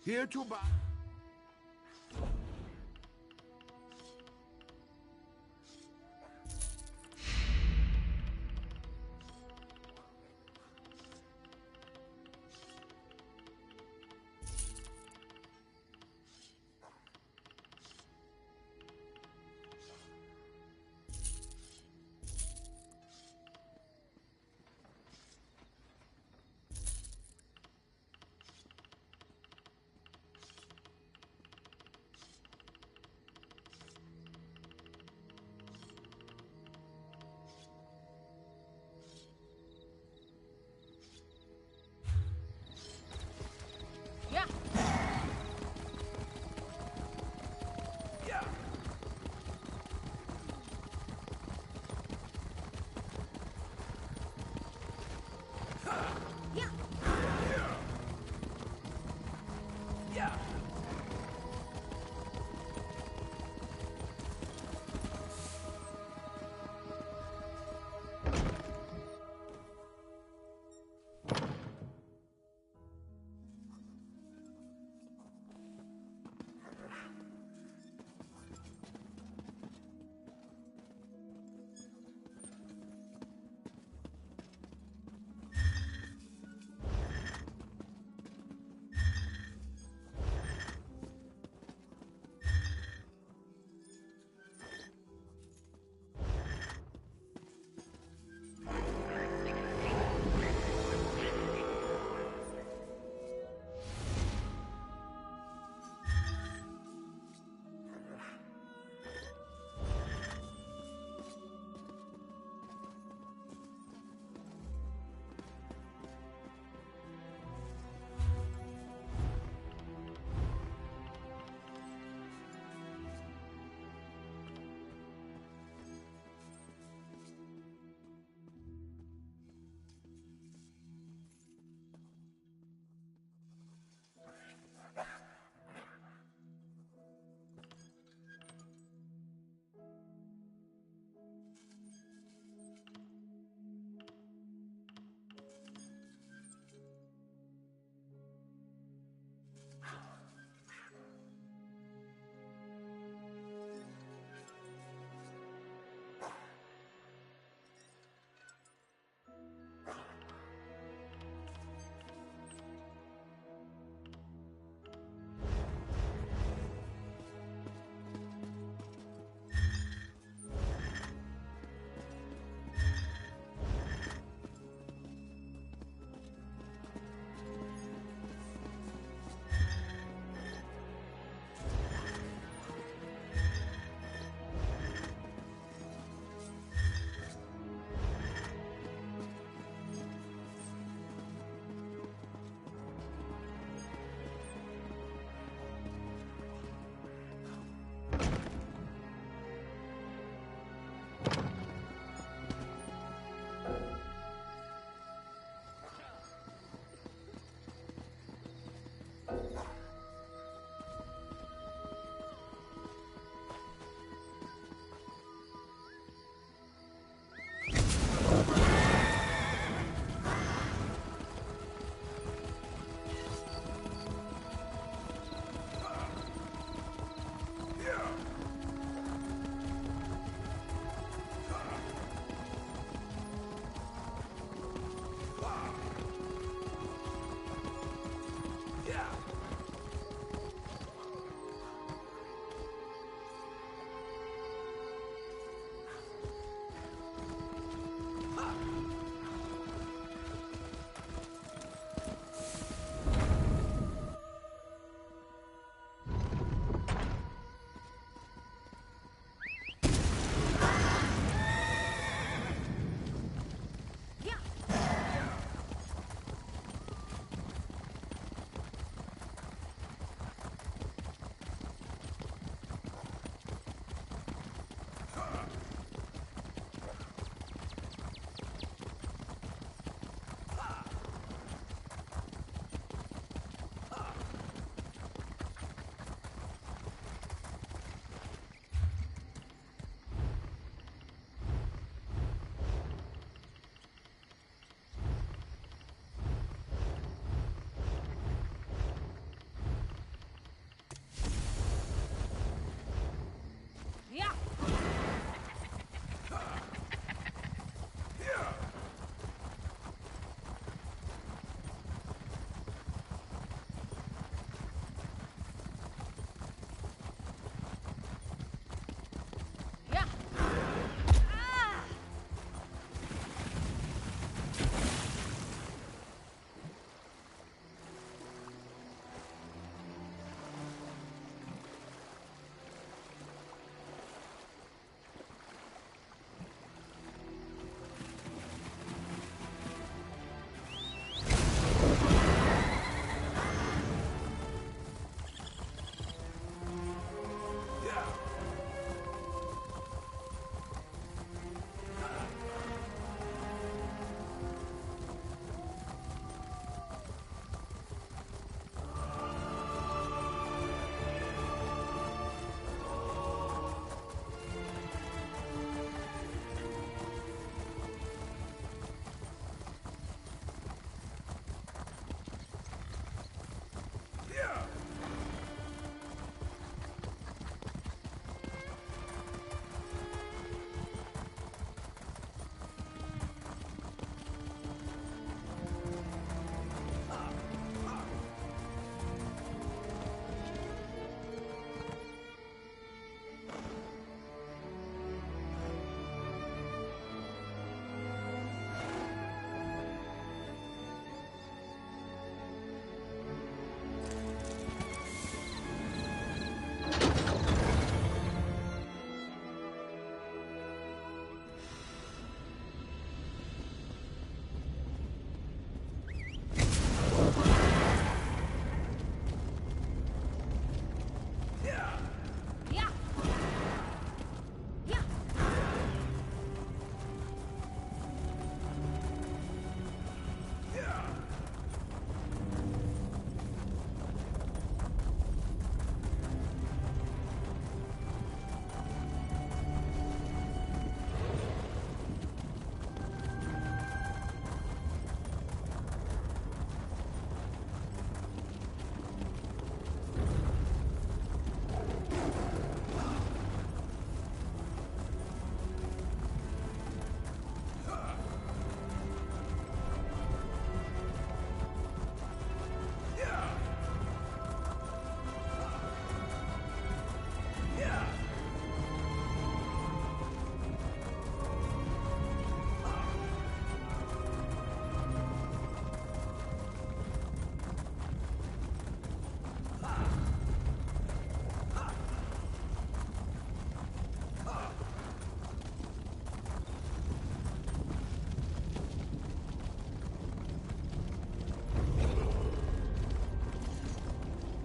here to buy.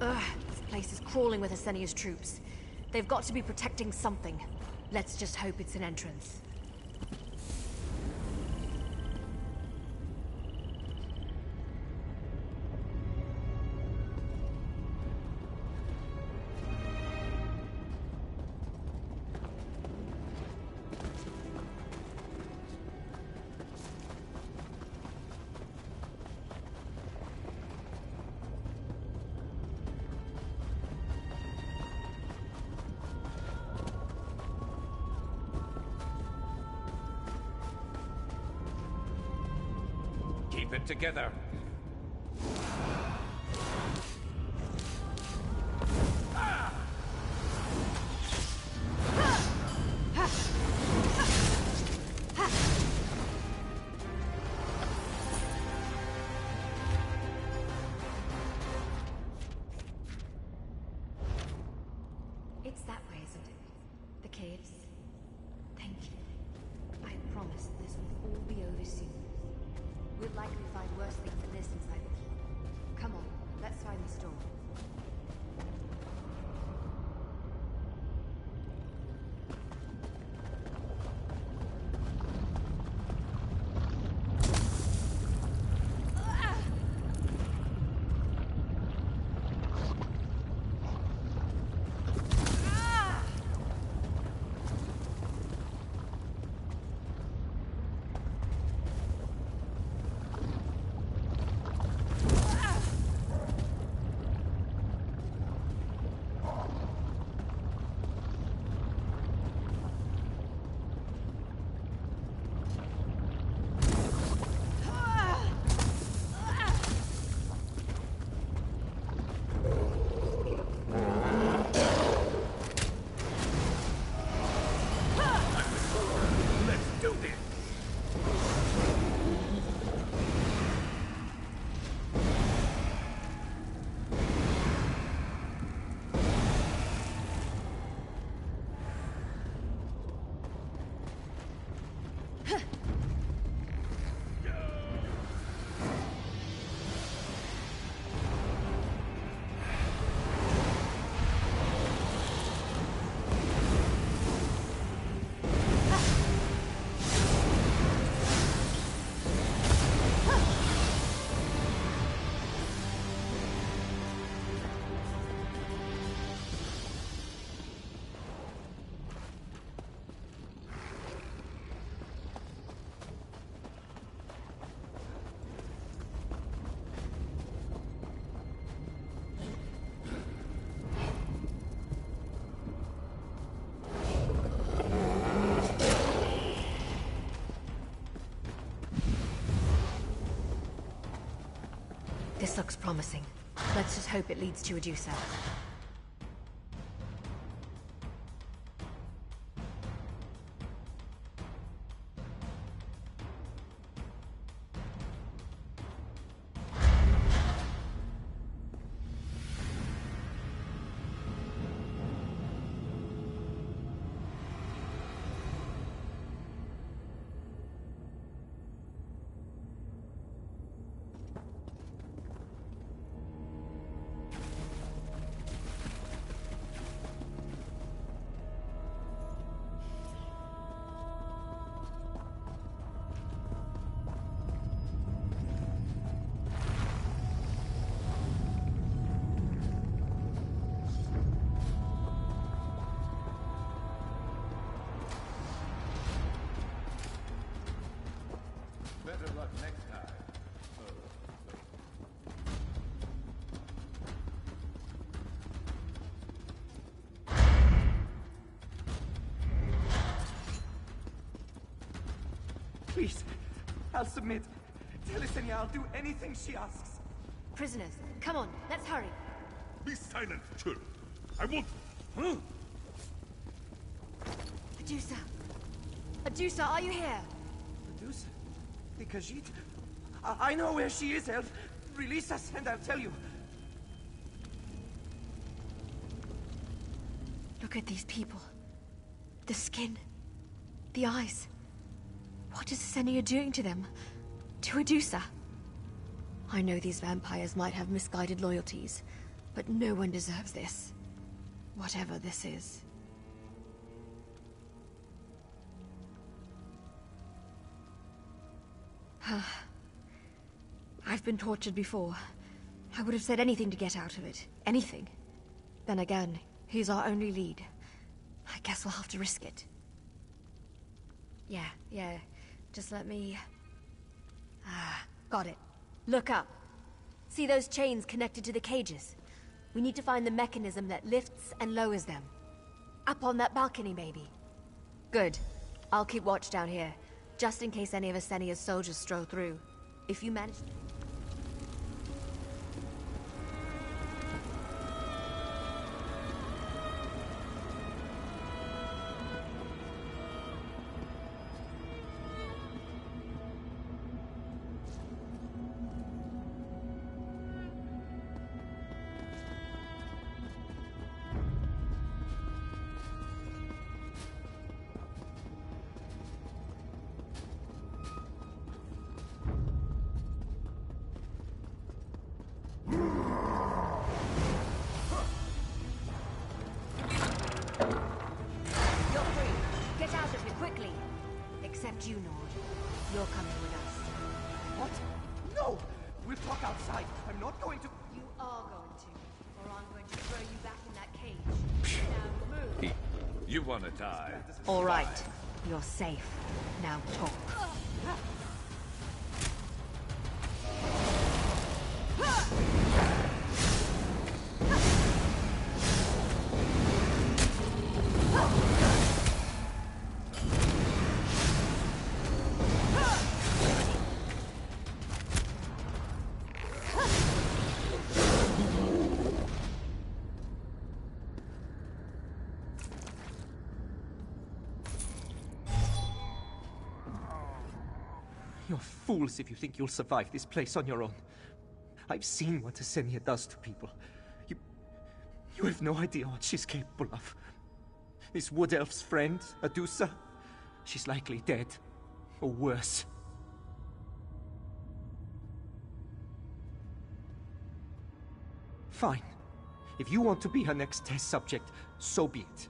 Ugh, this place is crawling with Asenia's troops. They've got to be protecting something. Let's just hope it's an entrance. Keep it together. It's that way, isn't it? The caves. Thank you. I promised this would all be over soon. We'll likely find worse things than this inside the keep. Come on, let's find this door. This looks promising. Let's just hope it leads to Adusa. Better luck next time. Please, I'll submit. Tell Asenia I'll do anything she asks. Prisoners, come on, let's hurry. Be silent, children. I won't... Huh? Adusa! Adusa, are you here? Adusa? The Khajiit? I know where she is, Elf. Release us and I'll tell you. Look at these people. The skin. The eyes. What is Asenia doing to them? To Adusa? I know these vampires might have misguided loyalties, But no one deserves this. Whatever this is. I've been tortured before. I would have said anything to get out of it. Anything. Then again, he's our only lead. I guess we'll have to risk it. Yeah. Just let me... got it. Look up. See those chains connected to the cages? We need to find the mechanism that lifts and lowers them. Up on that balcony, maybe. Good. I'll keep watch down here, just in case any of Asenia's soldiers stroll through. If you manage to... You, Nord. You're coming with us. What? No! We'll talk outside. I'm not going to... You are going to, or I'm going to throw you back in that cage. Now move. You want to die? All right. You're safe. Now talk. You're fools if you think you'll survive this place on your own. I've seen what Asenia does to people. You have no idea what she's capable of. This Wood Elf's friend, Adusa, she's likely dead. Or worse. Fine. If you want to be her next test subject, so be it.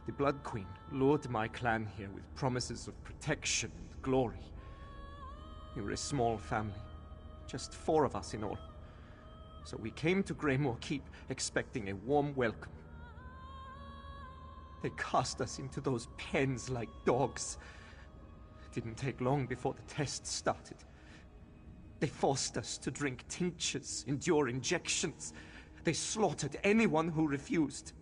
The Blood Queen lured my clan here with promises of protection and glory. We were a small family, just 4 of us in all. So we came to Greymoor Keep expecting a warm welcome. They cast us into those pens like dogs. It didn't take long before the tests started. They forced us to drink tinctures, endure injections. They slaughtered anyone who refused.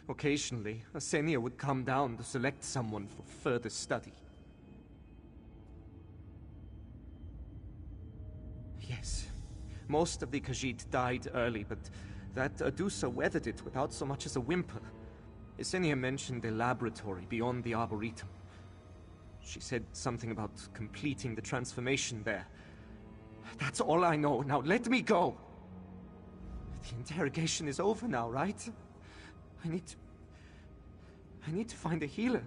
Occasionally, Asenia would come down to select someone for further study. Yes, most of the Khajiit died early, but that Adusa weathered it without so much as a whimper. Asenia mentioned a laboratory beyond the Arboretum. She said something about completing the transformation there. That's all I know. Now let me go! The interrogation is over now, right? I need to find a healer.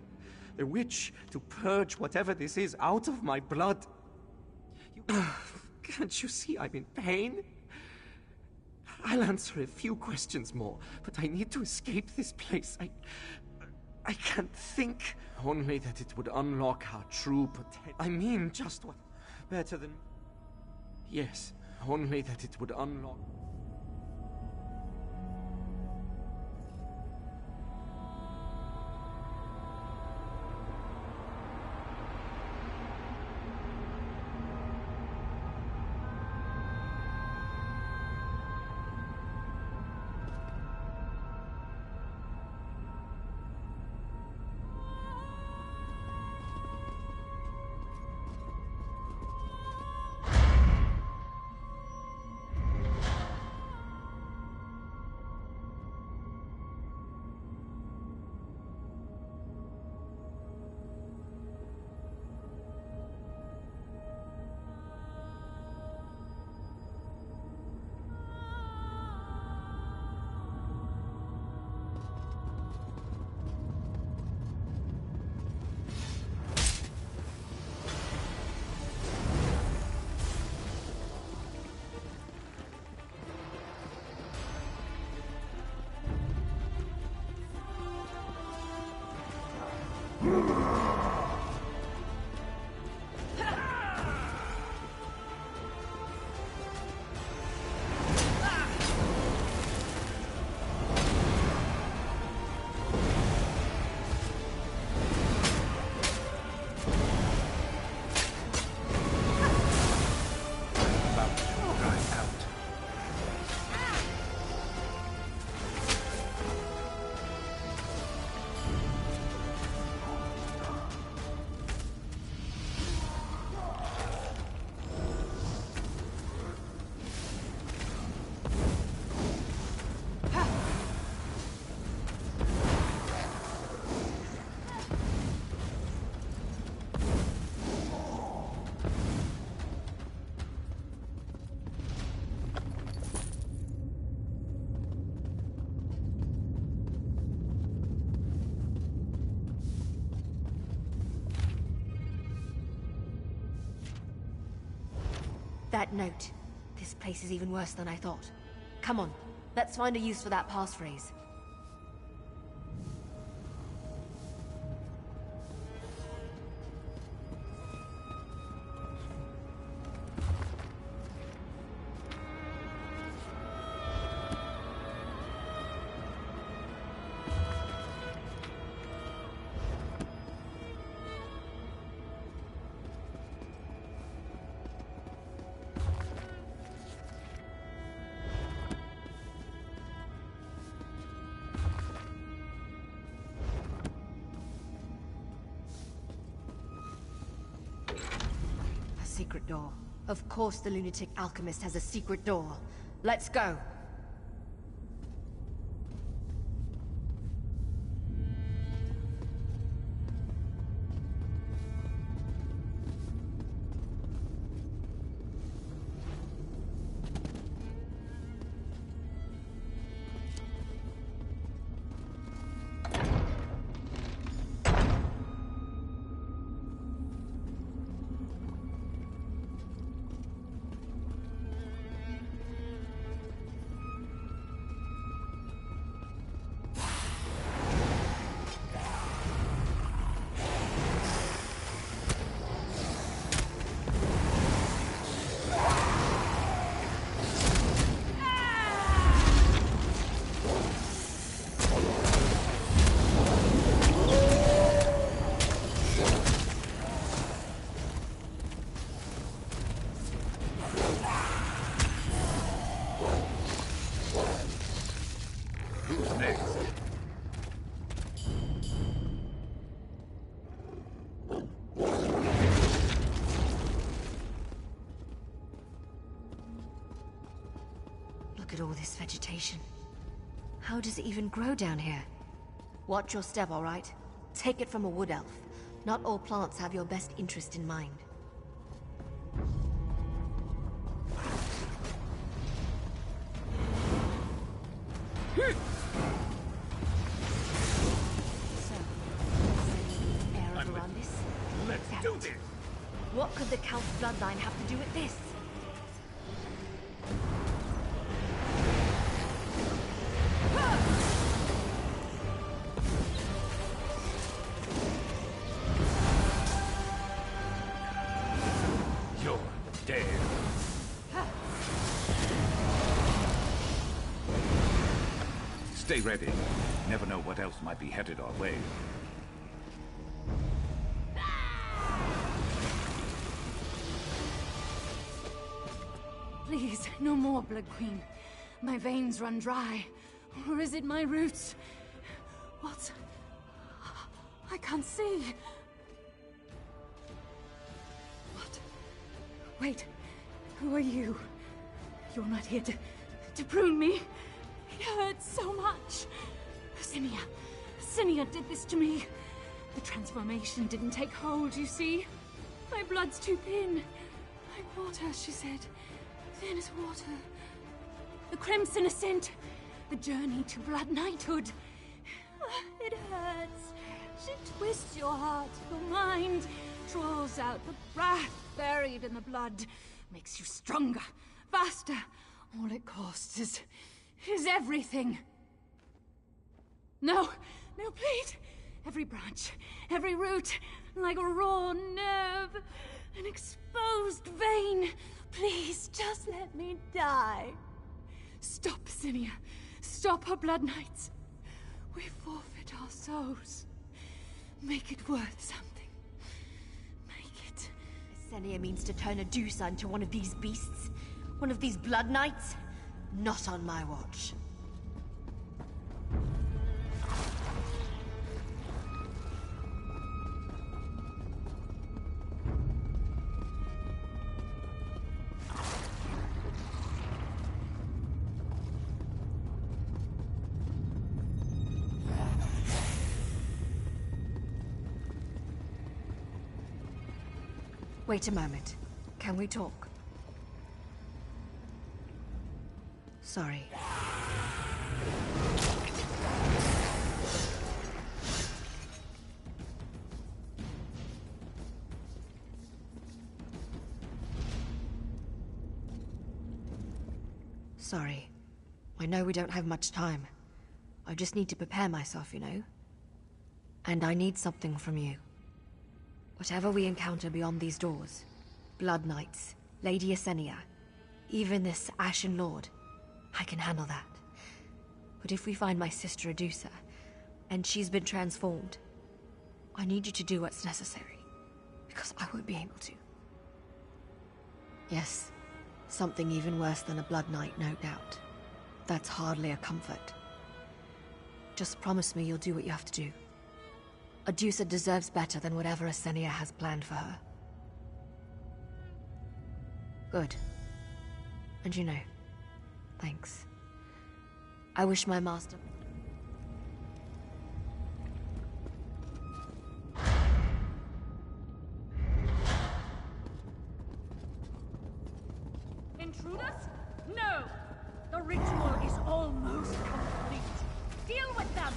A witch to purge whatever this is out of my blood. Can't you see I'm in pain? I'll answer a few questions more, but I need to escape this place. I can't think. Only that it would unlock our true potential. I mean, just what? Better than... Yes, only that it would unlock... That note. This place is even worse than I thought. Come on, let's find a use for that passphrase. Secret door. Of course the lunatic alchemist has a secret door. Let's go! Look at all this vegetation. How does it even grow down here? Watch your step, all right? Take it from a wood elf. Not all plants have your best interest in mind. Let's do this! What could the Count's bloodline have to do with this? You're dead. Stay ready. Never know what else might be headed our way. Please, no more, Blood Queen. My veins run dry. Or is it my roots? What? I can't see. What? Wait. Who are you? You're not here to prune me. It hurts so much. Cinia did this to me. The transformation didn't take hold, you see? My blood's too thin. Like water, she said. Thin as water. The Crimson Ascent. The journey to Blood Knighthood. It hurts. She twists your heart, your mind, draws out the wrath buried in the blood, makes you stronger, faster. All it costs is everything. No, please. Every branch, every root, like a raw nerve, an exposed vein. Please, just let me die. Stop, Cinia. Stop her Blood Knights. We forfeit our souls. Make it worth something. Make it. Cinia means to turn a Dusa into one of these beasts? One of these Blood Knights? Not on my watch. Wait a moment. Can we talk? Sorry. Sorry. I know we don't have much time. I just need to prepare myself, you know? And I need something from you. Whatever we encounter beyond these doors, Blood Knights, Lady Yesenia, even this Ashen Lord, I can handle that. But if we find my sister Adusa, and she's been transformed, I need you to do what's necessary, because I won't be able to. Yes, something even worse than a Blood Knight, no doubt. That's hardly a comfort. Just promise me you'll do what you have to do. Adusa deserves better than whatever Yesenia has planned for her. Good. And you know, thanks. I wish my master... Intruders? No! The ritual is almost complete. Deal with them!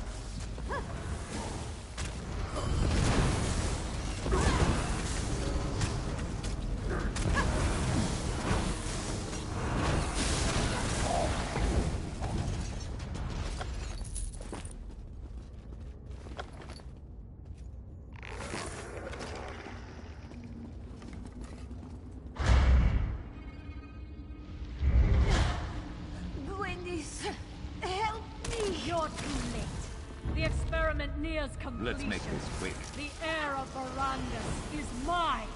Nears completion. Let's make this quick. The heir of Barandus is mine.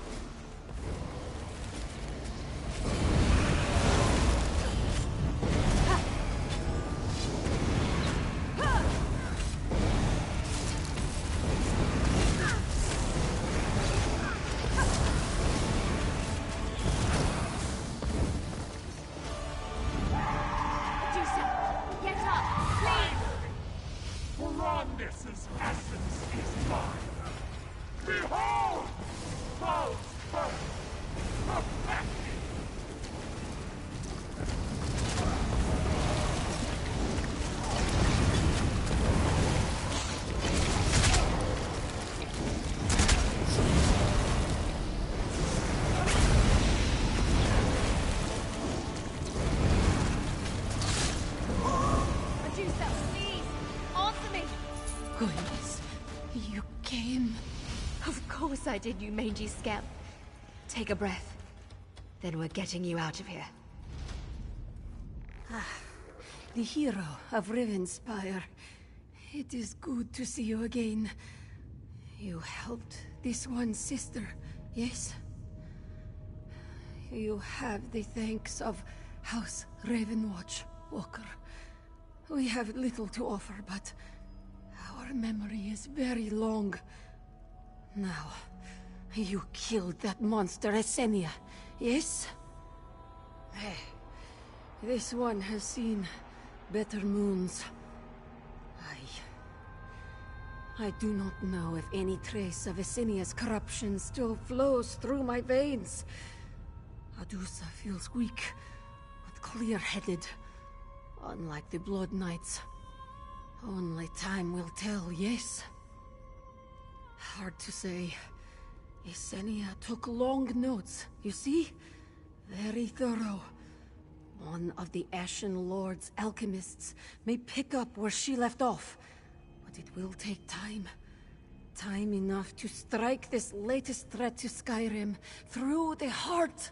I did, you mangy scamp. Take a breath. Then we're getting you out of here. The hero of Rivenspire. It is good to see you again. You helped this one sister, yes? You have the thanks of House Ravenwatch, Walker. We have little to offer, but our memory is very long. Now, you killed that monster Yesenia, yes? This one has seen better moons. I do not know if any trace of Yesenia's corruption still flows through my veins. Adusa feels weak, but clear-headed. Unlike the Blood Knights. Only time will tell, yes? Hard to say. Yesenia took long notes, you see? Very thorough. One of the Ashen Lord's alchemists may pick up where she left off, but it will take time. Time enough to strike this latest threat to Skyrim through the heart.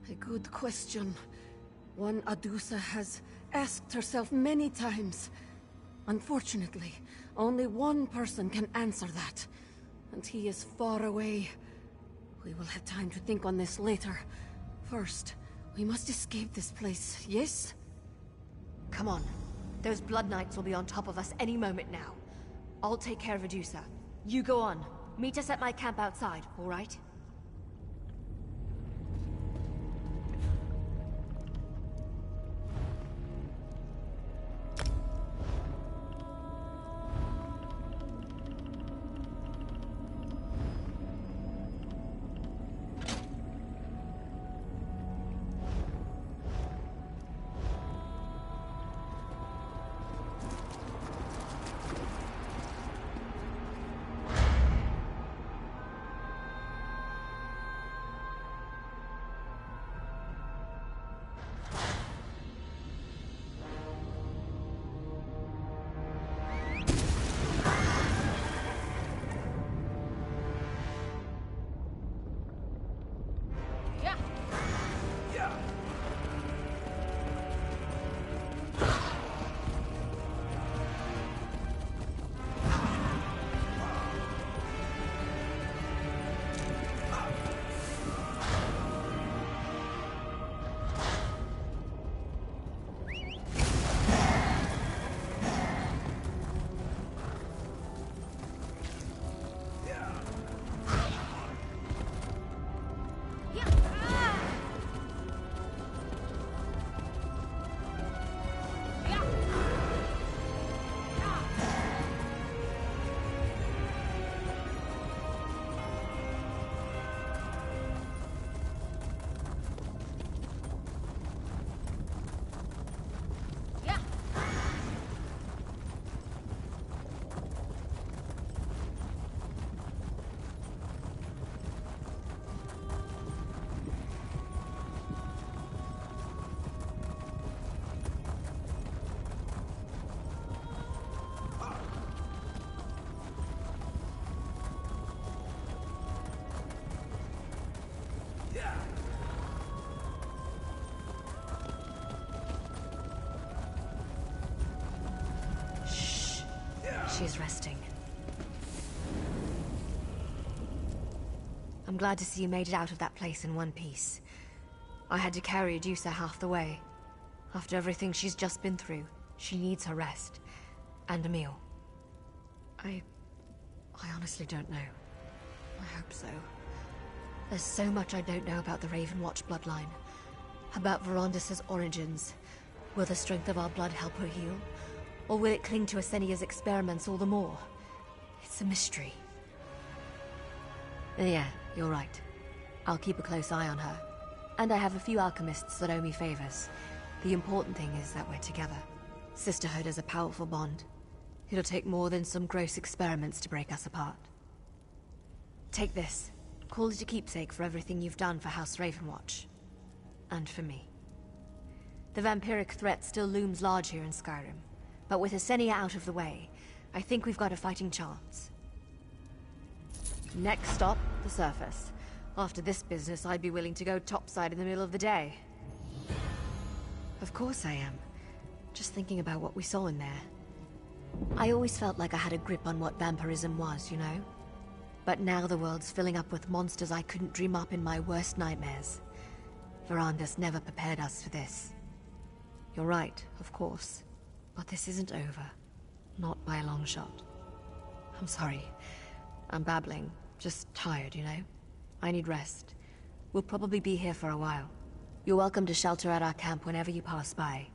A good question. One Adusa has asked herself many times. Unfortunately, only one person can answer that, and he is far away. We will have time to think on this later. First, we must escape this place, yes? Come on. Those Blood Knights will be on top of us any moment now. I'll take care of Adusa. You go on. Meet us at my camp outside, all right? she's resting. I'm glad to see you made it out of that place in one piece. I had to carry Adusa half the way. After everything she's just been through, she needs her rest. And a meal. I honestly don't know. I hope so. There's so much I don't know about the Ravenwatch bloodline. About Verondis' origins. Will the strength of our blood help her heal? Or will it cling to Asenia's experiments all the more? It's a mystery. Yeah, you're right. I'll keep a close eye on her. And I have a few alchemists that owe me favors. The important thing is that we're together. Sisterhood is a powerful bond. It'll take more than some gross experiments to break us apart. Take this. Call it a keepsake for everything you've done for House Ravenwatch. And for me. The vampiric threat still looms large here in Skyrim. But with Asenia out of the way, I think we've got a fighting chance. Next stop, the surface. After this business, I'd be willing to go topside in the middle of the day. Of course I am. Just thinking about what we saw in there. I always felt like I had a grip on what vampirism was, you know? But now the world's filling up with monsters I couldn't dream up in my worst nightmares. Verondis never prepared us for this. You're right, of course. But this isn't over. Not by a long shot. I'm sorry. I'm babbling. Just tired, you know? I need rest. We'll probably be here for a while. You're welcome to shelter at our camp whenever you pass by.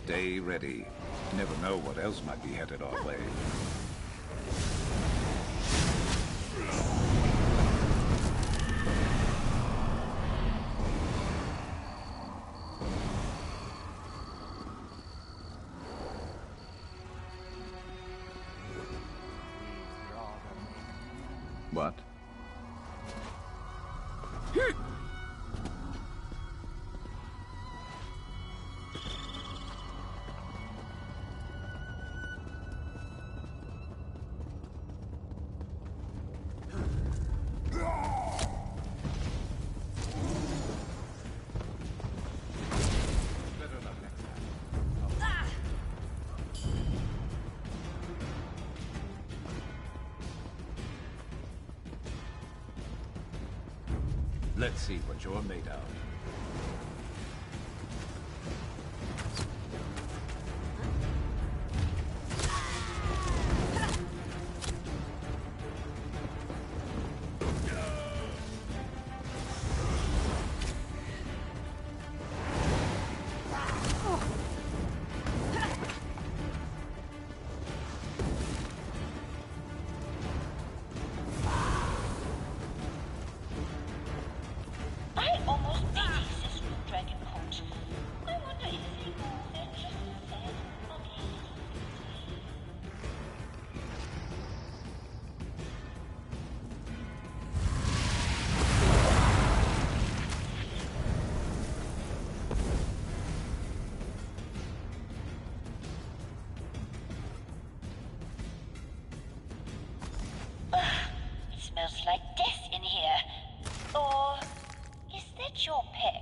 Stay ready. Never know what else might be headed our way. What? Let's see what you're made of. Smells like death in here. Or is that your pick?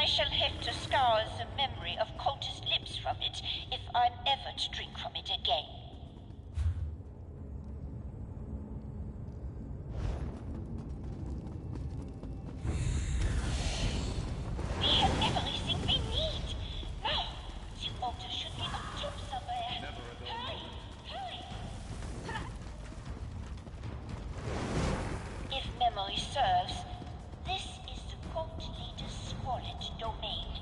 I shall have to scour the memory of cultist lips from it if I'm ever to drink from it again. We have everything we need. Now, the altar should be up top somewhere. Hurry! Hurry! If memory serves, this is the cult leader's squalid domain.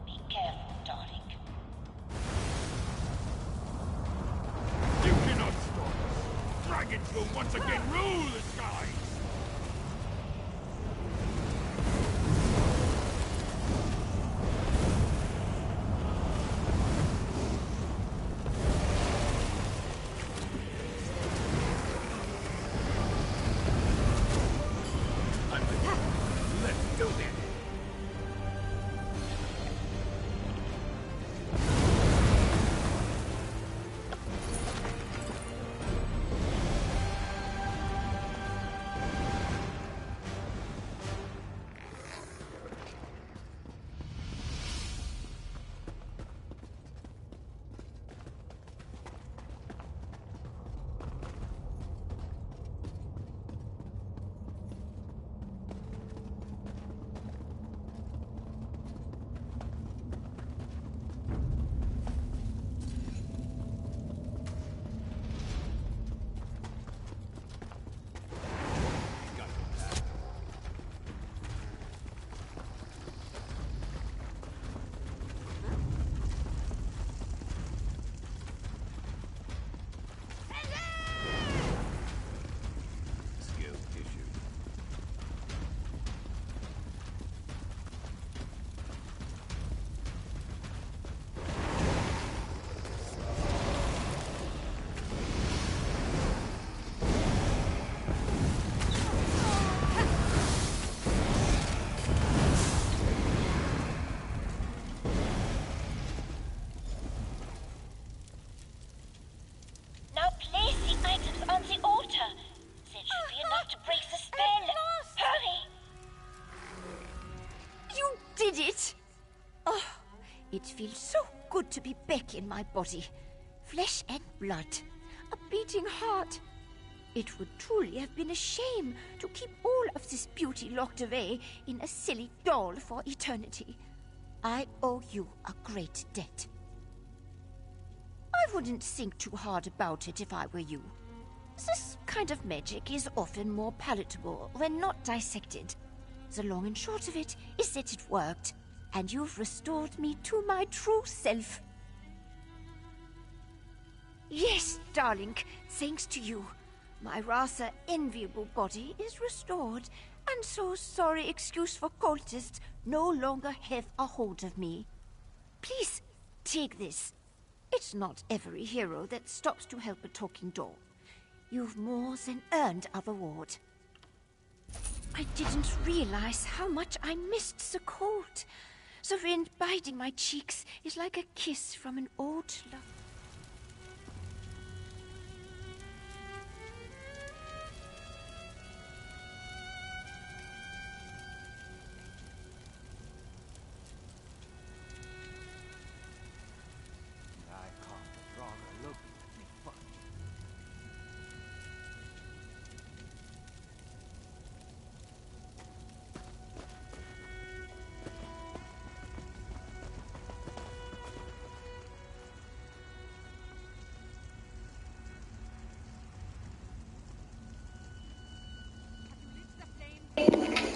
Be careful, darling. You cannot stop us! Dragons will once again rule the skies! Let's do this! Now place the items on the altar. That should be enough to break the spell. Hurry! You did it! Oh, it feels so good to be back in my body. Flesh and blood. A beating heart. It would truly have been a shame to keep all of this beauty locked away in a silly doll for eternity. I owe you a great debt. I wouldn't think too hard about it if I were you. This kind of magic is often more palatable when not dissected. The long and short of it is that it worked, and you've restored me to my true self. Yes, darling, thanks to you. My rather enviable body is restored, and so sorry excuse for cultists no longer have a hold of me. Please, take this. It's not every hero that stops to help a talking doll. You've more than earned our reward. I didn't realize how much I missed the cold. The wind biting my cheeks is like a kiss from an old love.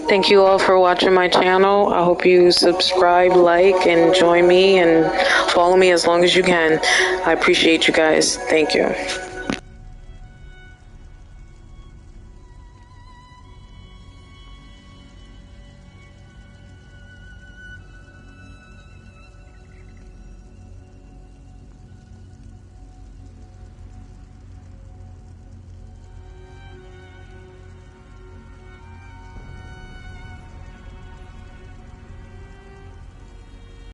Thank you all for watching my channel. I hope you subscribe, like, and join me and follow me as long as you can. I appreciate you guys. Thank you.